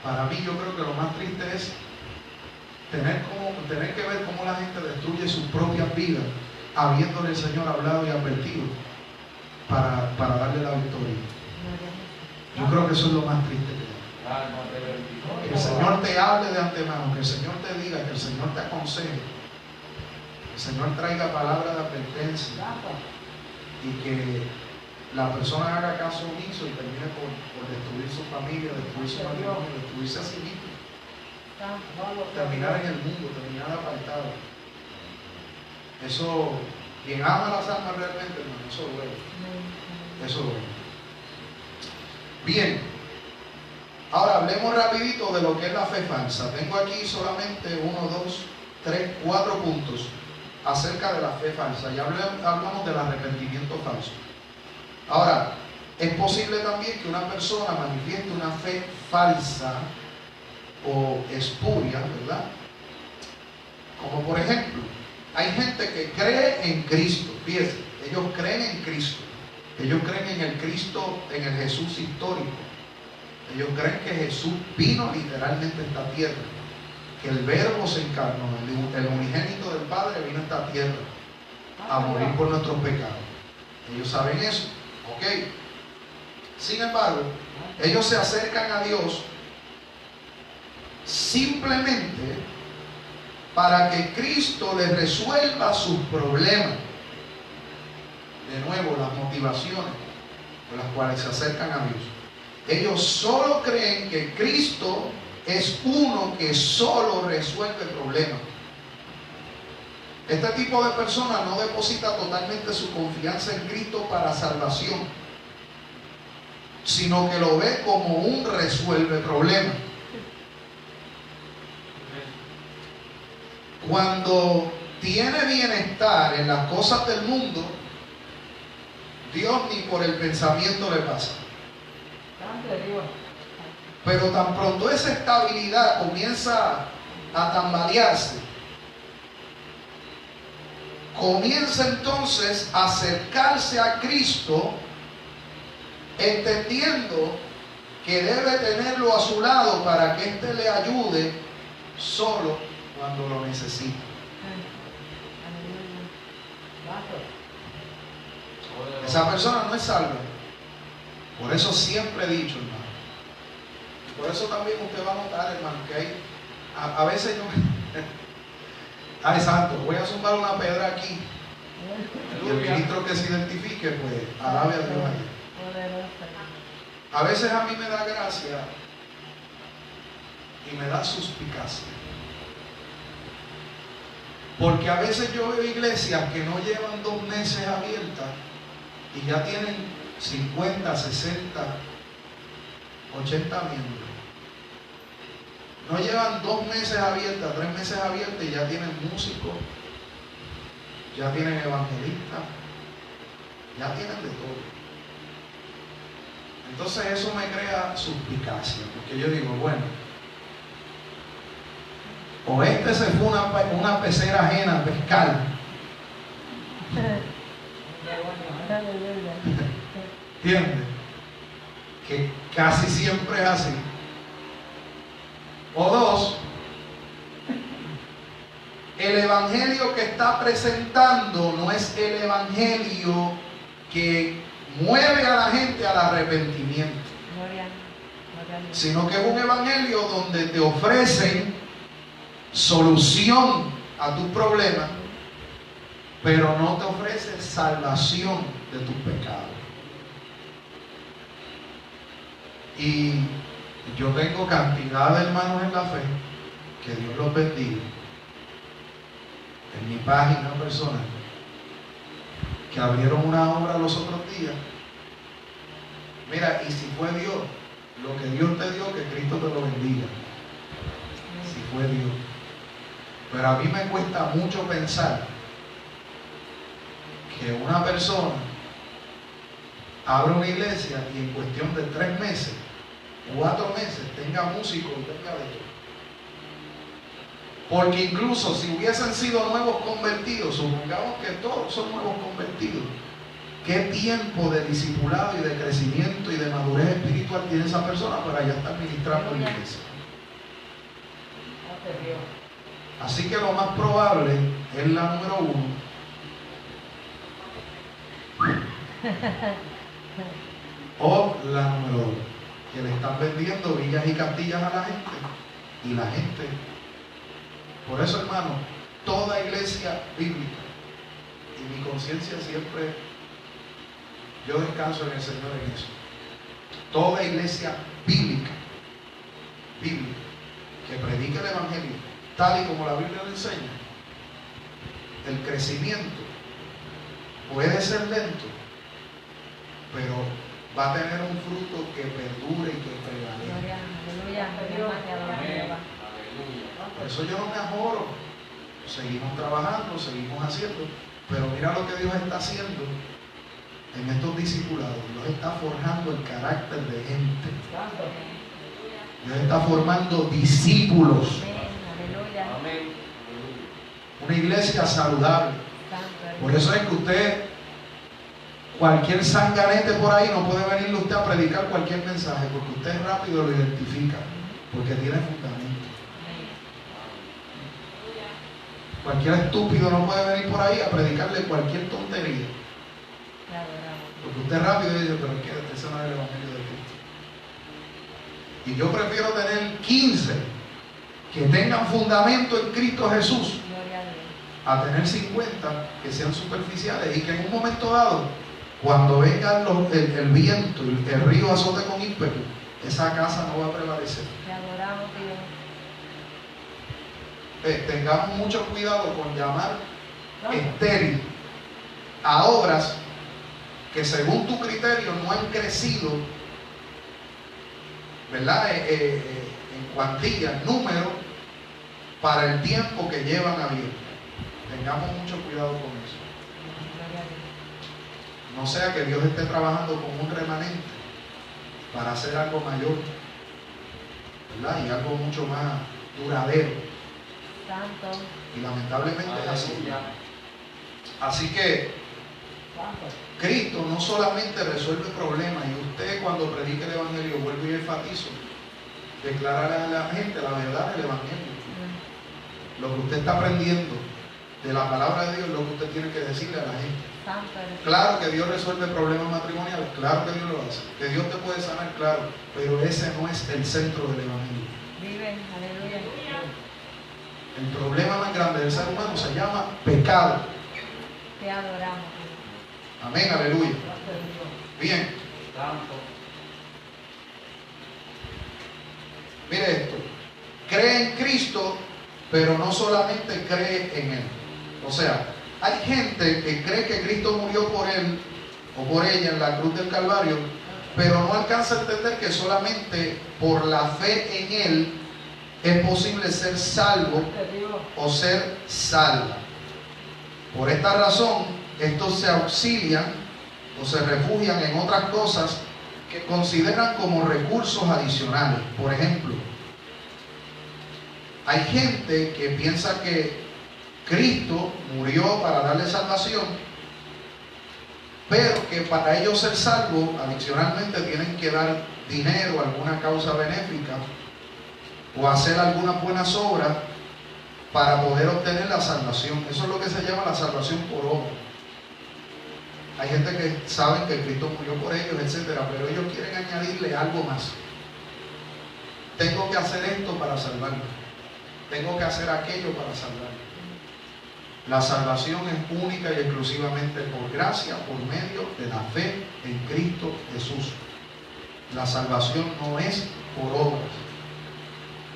S1: para mí yo creo que lo más triste es tener que ver cómo la gente destruye sus propias vidas, habiéndole el Señor hablado y advertido para darle la victoria. Yo creo que eso es lo más triste que hay. Que el Señor te hable de antemano, que el Señor te diga, que el Señor te aconseje, que el Señor traiga palabras de advertencia y que la persona haga caso omiso y termine por destruir su familia, destruir su matrimonio, destruirse a sí mismo, terminar en el mundo, terminar apartado. Eso, quien ama las almas realmente, hermano, eso lo ve. Eso lo ve. Bien, ahora hablemos rapidito de lo que es la fe falsa. Tengo aquí solamente 1, 2, 3, 4 puntos acerca de la fe falsa. Ya hablamos del arrepentimiento falso. Ahora, es posible también que una persona manifieste una fe falsa o espuria, ¿verdad? Como por ejemplo, hay gente que cree en Cristo. Fíjense, ellos creen en Cristo. Ellos creen en el Cristo, en el Jesús histórico. Ellos creen que Jesús vino literalmente a esta tierra, que el Verbo se encarnó, el unigénito del Padre vino a esta tierra a morir por nuestros pecados. Ellos saben eso. Ok. Sin embargo, ellos se acercan a Dios simplemente para que Cristo les resuelva sus problemas. De nuevo, las motivaciones por las cuales se acercan a Dios. Ellos solo creen que Cristo es uno que solo resuelve problemas. Este tipo de persona no deposita totalmente su confianza en Cristo para salvación, sino que lo ve como un resuelve problemas. Cuando tiene bienestar en las cosas del mundo, Dios ni por el pensamiento le pasa. Pero tan pronto esa estabilidad comienza a tambalearse, comienza entonces a acercarse a Cristo, entendiendo que debe tenerlo a su lado para que éste le ayude solo cuando lo necesita. Esa persona no es salva. Por eso siempre he dicho, hermano. Por eso también usted va a notar, hermano, que hay a veces yo ay, santo, voy a zumbar una pedra aquí. Y el ministro que se identifique, pues, alabe a Dios ahí. A veces a mí me da gracia y me da suspicacia. Porque a veces yo veo iglesias que no llevan 2 meses abiertas y ya tienen 50, 60, 80 miembros. No llevan 2 meses abiertas, 3 meses abiertas y ya tienen músicos, ya tienen evangelistas, ya tienen de todo. Entonces eso me crea suspicacia, porque yo digo, bueno, o este se fue una pecera ajena a pescar, ¿entiendes? Que casi siempre es así. O 2, el evangelio que está presentando no es el evangelio que mueve a la gente al arrepentimiento, sino que es un evangelio donde te ofrecen solución a tus problemas, pero no te ofrece salvación de tus pecados. Y yo tengo cantidad de hermanos en la fe, que Dios los bendiga, en mi página personal, que abrieron una obra los otros días. Mira, y si fue Dios, lo que Dios te dio, que Cristo te lo bendiga. Si fue Dios. Pero a mí me cuesta mucho pensar que una persona abre una iglesia y en cuestión de 3 meses, 4 meses, tenga músicos y tenga de todo. Porque incluso si hubiesen sido nuevos convertidos, supongamos que todos son nuevos convertidos, ¿qué tiempo de discipulado y de crecimiento y de madurez espiritual tiene esa persona para ya estar ministrando en la iglesia? Así que lo más probable es la número 1. O la número 2, que le están vendiendo villas y castillas a la gente, y la gente. Por eso, hermano, toda iglesia bíblica, y mi conciencia siempre, yo descanso en el Señor en eso, toda iglesia bíblica, que predique el evangelio tal y como la Biblia lo enseña, el crecimiento puede ser lento, pero va a tener un fruto que perdure y que prevalezca. Por eso yo no me ajoro. Seguimos trabajando, seguimos haciendo, pero mira lo que Dios está haciendo en estos discipulados. Dios está forjando el carácter de gente. Dios está formando discípulos. Una iglesia saludable. Por eso es que usted, cualquier sanganete por ahí, no puede venirle usted a predicar cualquier mensaje, porque usted rápido lo identifica, porque tiene fundamento. Cualquier estúpido no puede venir por ahí a predicarle cualquier tontería, porque usted rápido dice, pero es que ese no es el evangelio de Cristo. Y yo prefiero tener 15 que tengan fundamento en Cristo Jesús, a tener 50 que sean superficiales y que en un momento dado Cuando venga el viento y el río azote con ímpetu, esa casa no va a prevalecer.
S4: Te adoramos, Dios.
S1: Tengamos mucho cuidado con llamar estéril a obras que según tu criterio no han crecido, ¿verdad? En cuantía, en número, para el tiempo que llevan abierto. Tengamos mucho cuidado con eso. No sea que Dios esté trabajando con un remanente para hacer algo mayor, ¿verdad? Y algo mucho más duradero.
S4: Santo.
S1: Y lamentablemente es así.
S2: Aleluya.
S1: Así que Cristo no solamente resuelve problemas, y usted cuando predique el Evangelio, vuelvo y enfatizo, declarar a la gente la verdad del Evangelio. Lo que usted está aprendiendo de la palabra de Dios es lo que usted tiene que decirle a la gente.
S4: Santo.
S1: Claro que Dios resuelve problemas matrimoniales, claro que Dios lo hace, que Dios te puede sanar, claro, pero ese no es el centro del Evangelio.
S4: Vive, aleluya.
S1: El problema más grande del ser humano se llama pecado.
S4: Te adoramos.
S1: Amén, aleluya. Bien,
S2: Santo.
S1: mire esto, cree en Cristo, pero no solamente cree en Él. O sea, hay gente que cree que Cristo murió por él o por ella en la cruz del Calvario, pero no alcanza a entender que solamente por la fe en Él es posible ser salvo o ser salva. Por esta razón, estos se auxilian o se refugian en otras cosas que consideran como recursos adicionales. Por ejemplo, hay gente que piensa que Cristo murió para darle salvación, pero que para ellos ser salvos, adicionalmente tienen que dar dinero a alguna causa benéfica o hacer algunas buenas obras para poder obtener la salvación. Eso es lo que se llama la salvación por obra. Hay gente que sabe que Cristo murió por ellos, etcétera, pero ellos quieren añadirle algo más. Tengo que hacer esto para salvarme. Tengo que hacer aquello para salvarme. La salvación es única y exclusivamente por gracia, por medio de la fe en Cristo Jesús. La salvación no es por obras,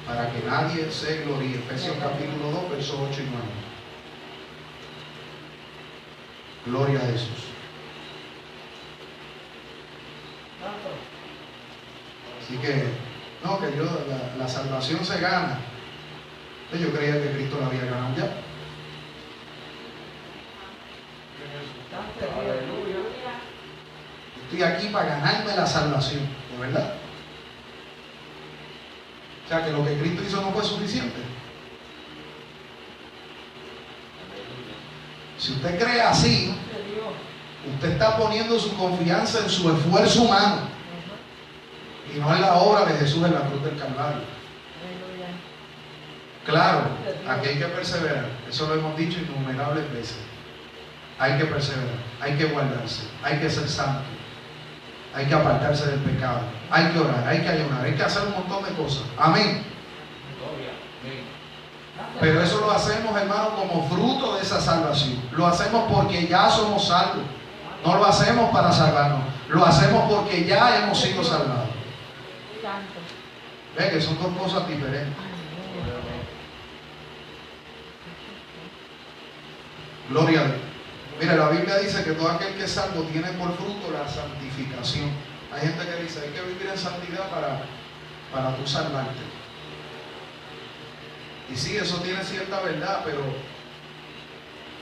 S1: para que nadie se gloríe. Efesios capítulo 2, versos 8 y 9. Gloria a Jesús. Así que, no, que la salvación se gana. Yo creía que Cristo la había ganado ya.
S2: Aleluya.
S1: Estoy aquí para ganarme la salvación, ¿de verdad? O sea, que lo que Cristo hizo no fue suficiente. Si usted cree así, usted está poniendo su confianza en su esfuerzo humano y no en la obra de Jesús en la cruz del Calvario. Claro, aquí hay que perseverar. Eso lo hemos dicho innumerables veces. Hay que perseverar, hay que guardarse, hay que ser santo, hay que apartarse del pecado, hay que orar, hay que ayunar, hay que hacer un montón de cosas. Amén.
S2: Gloria. Amén.
S1: Pero eso lo hacemos, hermano, como fruto de esa salvación. Lo hacemos porque ya somos salvos. No lo hacemos para salvarnos, lo hacemos porque ya hemos sido salvados. Ve que son dos cosas diferentes. Gloria a Dios. Mira, la Biblia dice que todo aquel que es salvo tiene por fruto la santificación. Hay gente que dice, hay que vivir en santidad para tú salvarte. Y sí, eso tiene cierta verdad, pero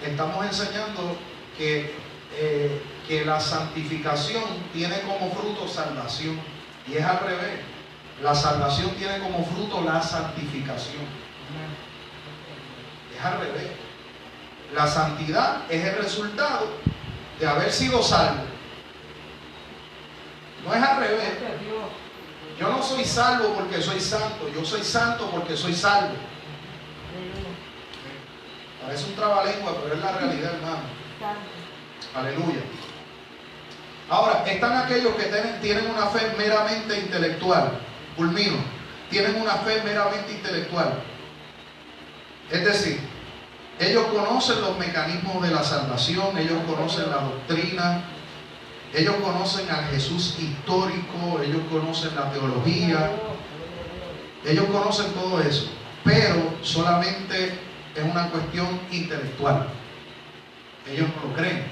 S1: estamos enseñando que la santificación tiene como fruto salvación. Y es al revés. La salvación tiene como fruto la santificación. Es al revés. La santidad es el resultado de haber sido salvo. No es al revés. Yo no soy salvo porque soy santo. Yo soy santo porque soy salvo. Parece un trabalengua, pero es la realidad, hermano. Aleluya. Ahora, están aquellos que tienen una fe meramente intelectual. Culmino. Tienen una fe meramente intelectual. Es decir, ellos conocen los mecanismos de la salvación, ellos conocen la doctrina, Ellos conocen al Jesús histórico, ellos conocen la teología, ellos conocen todo eso, pero solamente es una cuestión intelectual. Ellos no lo creen,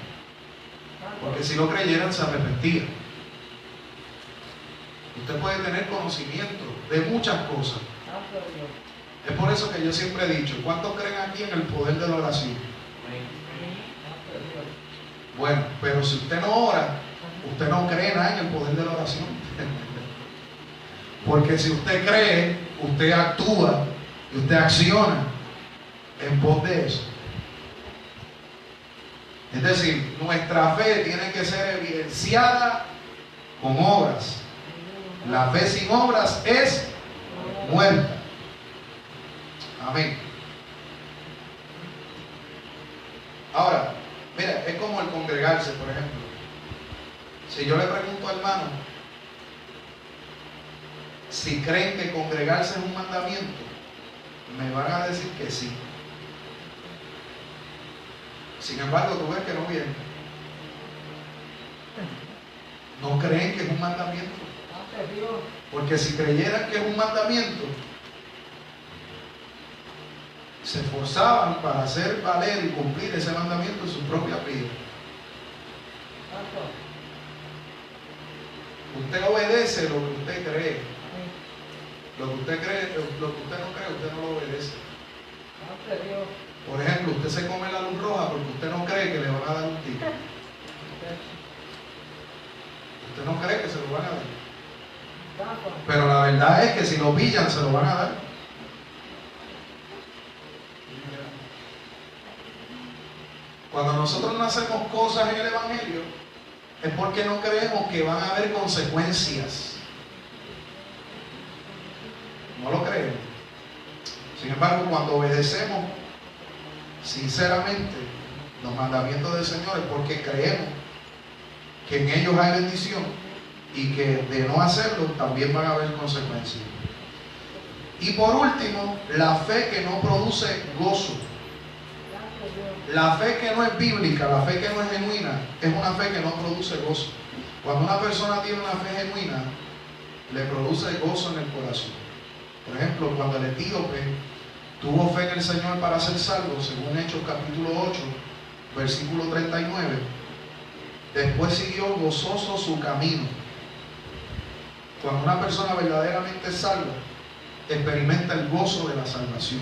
S1: porque si lo creyeran se arrepentían. Usted puede tener conocimiento de muchas cosas. Es por eso que yo siempre he dicho, ¿cuántos creen aquí en el poder de la oración? Bueno, pero si usted no ora, usted no cree nada en el poder de la oración. Porque si usted cree, usted actúa y usted acciona en pos de eso. Es decir, nuestra fe tiene que ser evidenciada con obras. La fe sin obras es muerta. Amén. Ahora, mira, es como el congregarse, por ejemplo. Si yo le pregunto al hermano si creen que congregarse es un mandamiento, me van a decir que sí. Sin embargo, tú ves que no vienen. No creen que es un mandamiento. Porque si creyeran que es un mandamiento, se esforzaban para hacer valer y cumplir ese mandamiento en su propia vida. Usted obedece lo que usted cree. Lo que usted cree, lo que usted no cree, usted no lo obedece. Por ejemplo, usted se come la luz roja porque usted no cree que le van a dar un ticket. Usted no cree que se lo van a dar. Pero la verdad es que si lo pillan, se lo van a dar. Cuando nosotros no hacemos cosas en el Evangelio, es porque no creemos que van a haber consecuencias. No lo creemos. Sin embargo, cuando obedecemos sinceramente los mandamientos del Señor, es porque creemos que en ellos hay bendición y que de no hacerlo también van a haber consecuencias. Y por último, la fe que no produce gozo. La fe que no es bíblica, la fe que no es genuina, es una fe que no produce gozo. Cuando una persona tiene una fe genuina, le produce gozo en el corazón. Por ejemplo, cuando el etíope tuvo fe en el Señor para ser salvo, según Hechos capítulo 8, versículo 39, después siguió gozoso su camino. Cuando una persona verdaderamente es salva, experimenta el gozo de la salvación.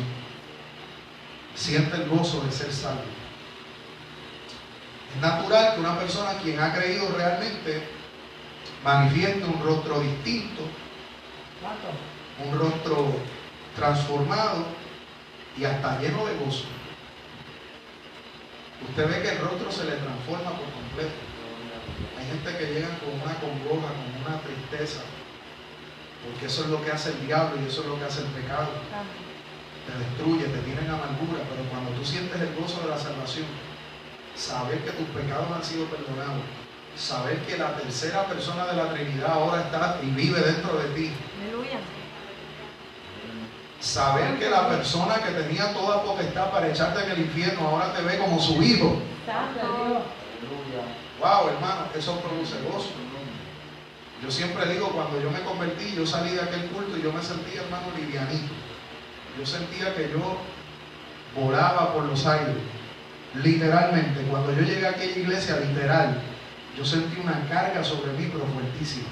S1: Siente el gozo de ser salvo. Es natural que una persona quien ha creído realmente manifieste un rostro distinto, un rostro transformado y hasta lleno de gozo. Usted ve que el rostro se le transforma por completo. Hay gente que llega con una congoja, con una tristeza, porque eso es lo que hace el diablo y eso es lo que hace el pecado. Te destruye, te tienen amargura, pero cuando tú sientes el gozo de la salvación, saber que tus pecados han sido perdonados, saber que la tercera persona de la Trinidad ahora está y vive dentro de ti.
S4: Aleluya.
S1: Saber que la persona que tenía toda potestad para echarte en el infierno ahora te ve como su hijo.
S4: Santo.
S1: Wow, hermano, eso produce gozo. Yo siempre digo, cuando yo me convertí, yo salí de aquel culto y yo me sentía, hermano, livianito. Yo sentía que yo volaba por los aires. Literalmente, cuando yo llegué a aquella iglesia, literal, yo sentí una carga sobre mí, pero fuertísima.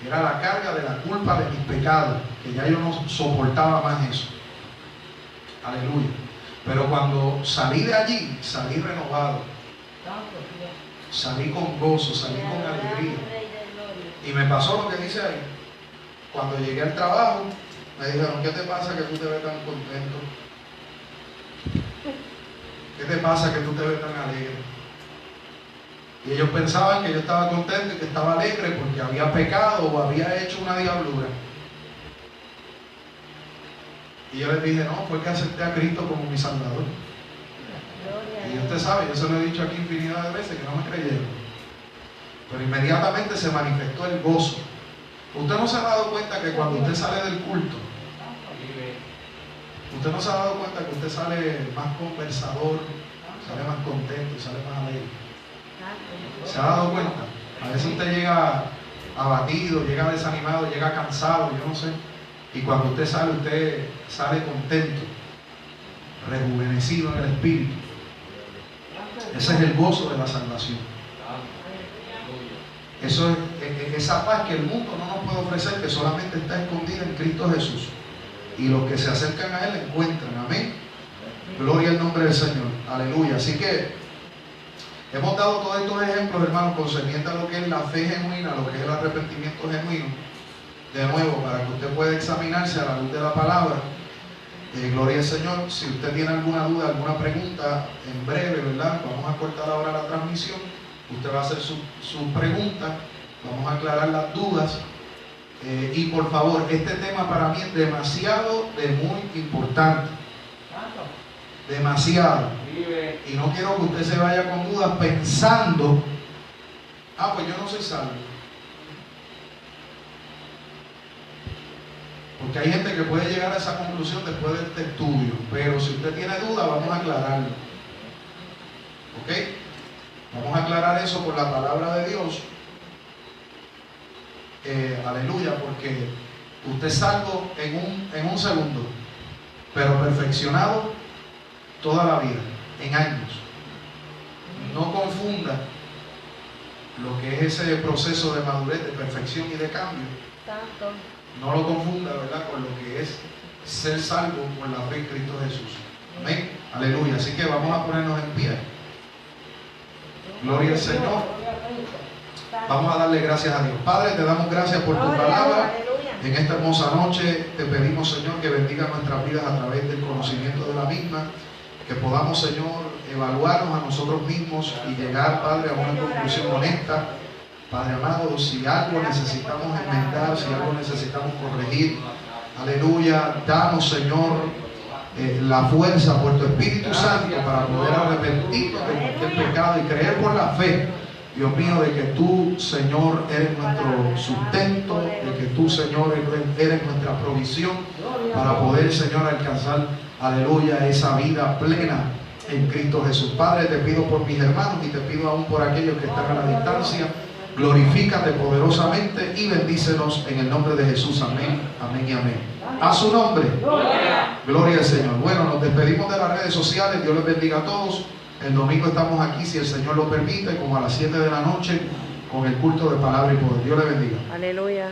S1: Era la carga de la culpa de mis pecados, que ya yo no soportaba más eso. Aleluya. Pero cuando salí de allí, salí renovado. Salí con gozo, salí con alegría. Y me pasó lo que dice ahí. Cuando llegué al trabajo, me dijeron, ¿qué te pasa que tú te ves tan contento? ¿Qué te pasa que tú te ves tan alegre? Y ellos pensaban que yo estaba contento y que estaba alegre porque había pecado o había hecho una diablura. Y yo les dije, no, fue que acepté a Cristo como mi Salvador. Y usted sabe, yo se lo he dicho aquí infinidad de veces que no me creyeron. Pero inmediatamente se manifestó el gozo. Usted no se ha dado cuenta que cuando usted sale del culto, usted no se ha dado cuenta que usted sale más conversador, sale más contento, sale más alegre. ¿Se ha dado cuenta? A veces usted llega abatido, llega desanimado, llega cansado, yo no sé. Y cuando usted sale contento, rejuvenecido en el espíritu. Ese es el gozo de la salvación. Eso es esa paz que el mundo no nos puede ofrecer, que solamente está escondida en Cristo Jesús. Y los que se acercan a Él la encuentran. Amén. Gloria al nombre del Señor. Aleluya. Así que hemos dado todos estos ejemplos, hermanos, concernientes a lo que es la fe genuina, lo que es el arrepentimiento genuino. De nuevo, para que usted pueda examinarse a la luz de la palabra. Gloria al Señor. Si usted tiene alguna duda, alguna pregunta, en breve, ¿verdad? Vamos a cortar ahora la transmisión. Usted va a hacer su pregunta. Vamos a aclarar las dudas. Y por favor, este tema para mí es demasiado, muy importante. Demasiado. Y no quiero que usted se vaya con dudas pensando, pues yo no soy salvo. Porque hay gente que puede llegar a esa conclusión después de este estudio. Pero si usted tiene dudas, vamos a aclararlo. ¿Ok? Vamos a aclarar eso por la palabra de Dios. Aleluya, porque usted es salvo en un segundo, pero perfeccionado toda la vida, en años. No confunda lo que es ese proceso de madurez, de perfección y de cambio. No lo confunda, ¿verdad?, con lo que es ser salvo por la fe en Cristo Jesús. Amén. Aleluya. Así que vamos a ponernos en pie. Gloria al Señor. Vamos a darle gracias a Dios. Padre, te damos gracias por tu palabra. En esta hermosa noche te pedimos, Señor, que bendiga nuestras vidas a través del conocimiento de la misma. Que podamos, Señor, evaluarnos a nosotros mismos y llegar, Padre, a una conclusión honesta. Padre amado, si algo necesitamos enmendar, si algo necesitamos corregir, aleluya, danos, Señor, la fuerza por tu Espíritu Santo para poder arrepentirnos de cualquier pecado y creer por la fe, Dios mío, de que tú, Señor, eres nuestro sustento, de que tú, Señor, eres nuestra provisión para poder, Señor, alcanzar, aleluya, esa vida plena en Cristo Jesús. Padre, te pido por mis hermanos y te pido aún por aquellos que están a la distancia. Glorifícate poderosamente y bendícenos en el nombre de Jesús. Amén, amén y amén. A su nombre. Gloria al Señor. Bueno, nos despedimos de las redes sociales. Dios les bendiga a todos. El domingo estamos aquí, si el Señor lo permite, como a las 7 de la noche, con el culto de palabra y poder. Dios les bendiga.
S4: Aleluya.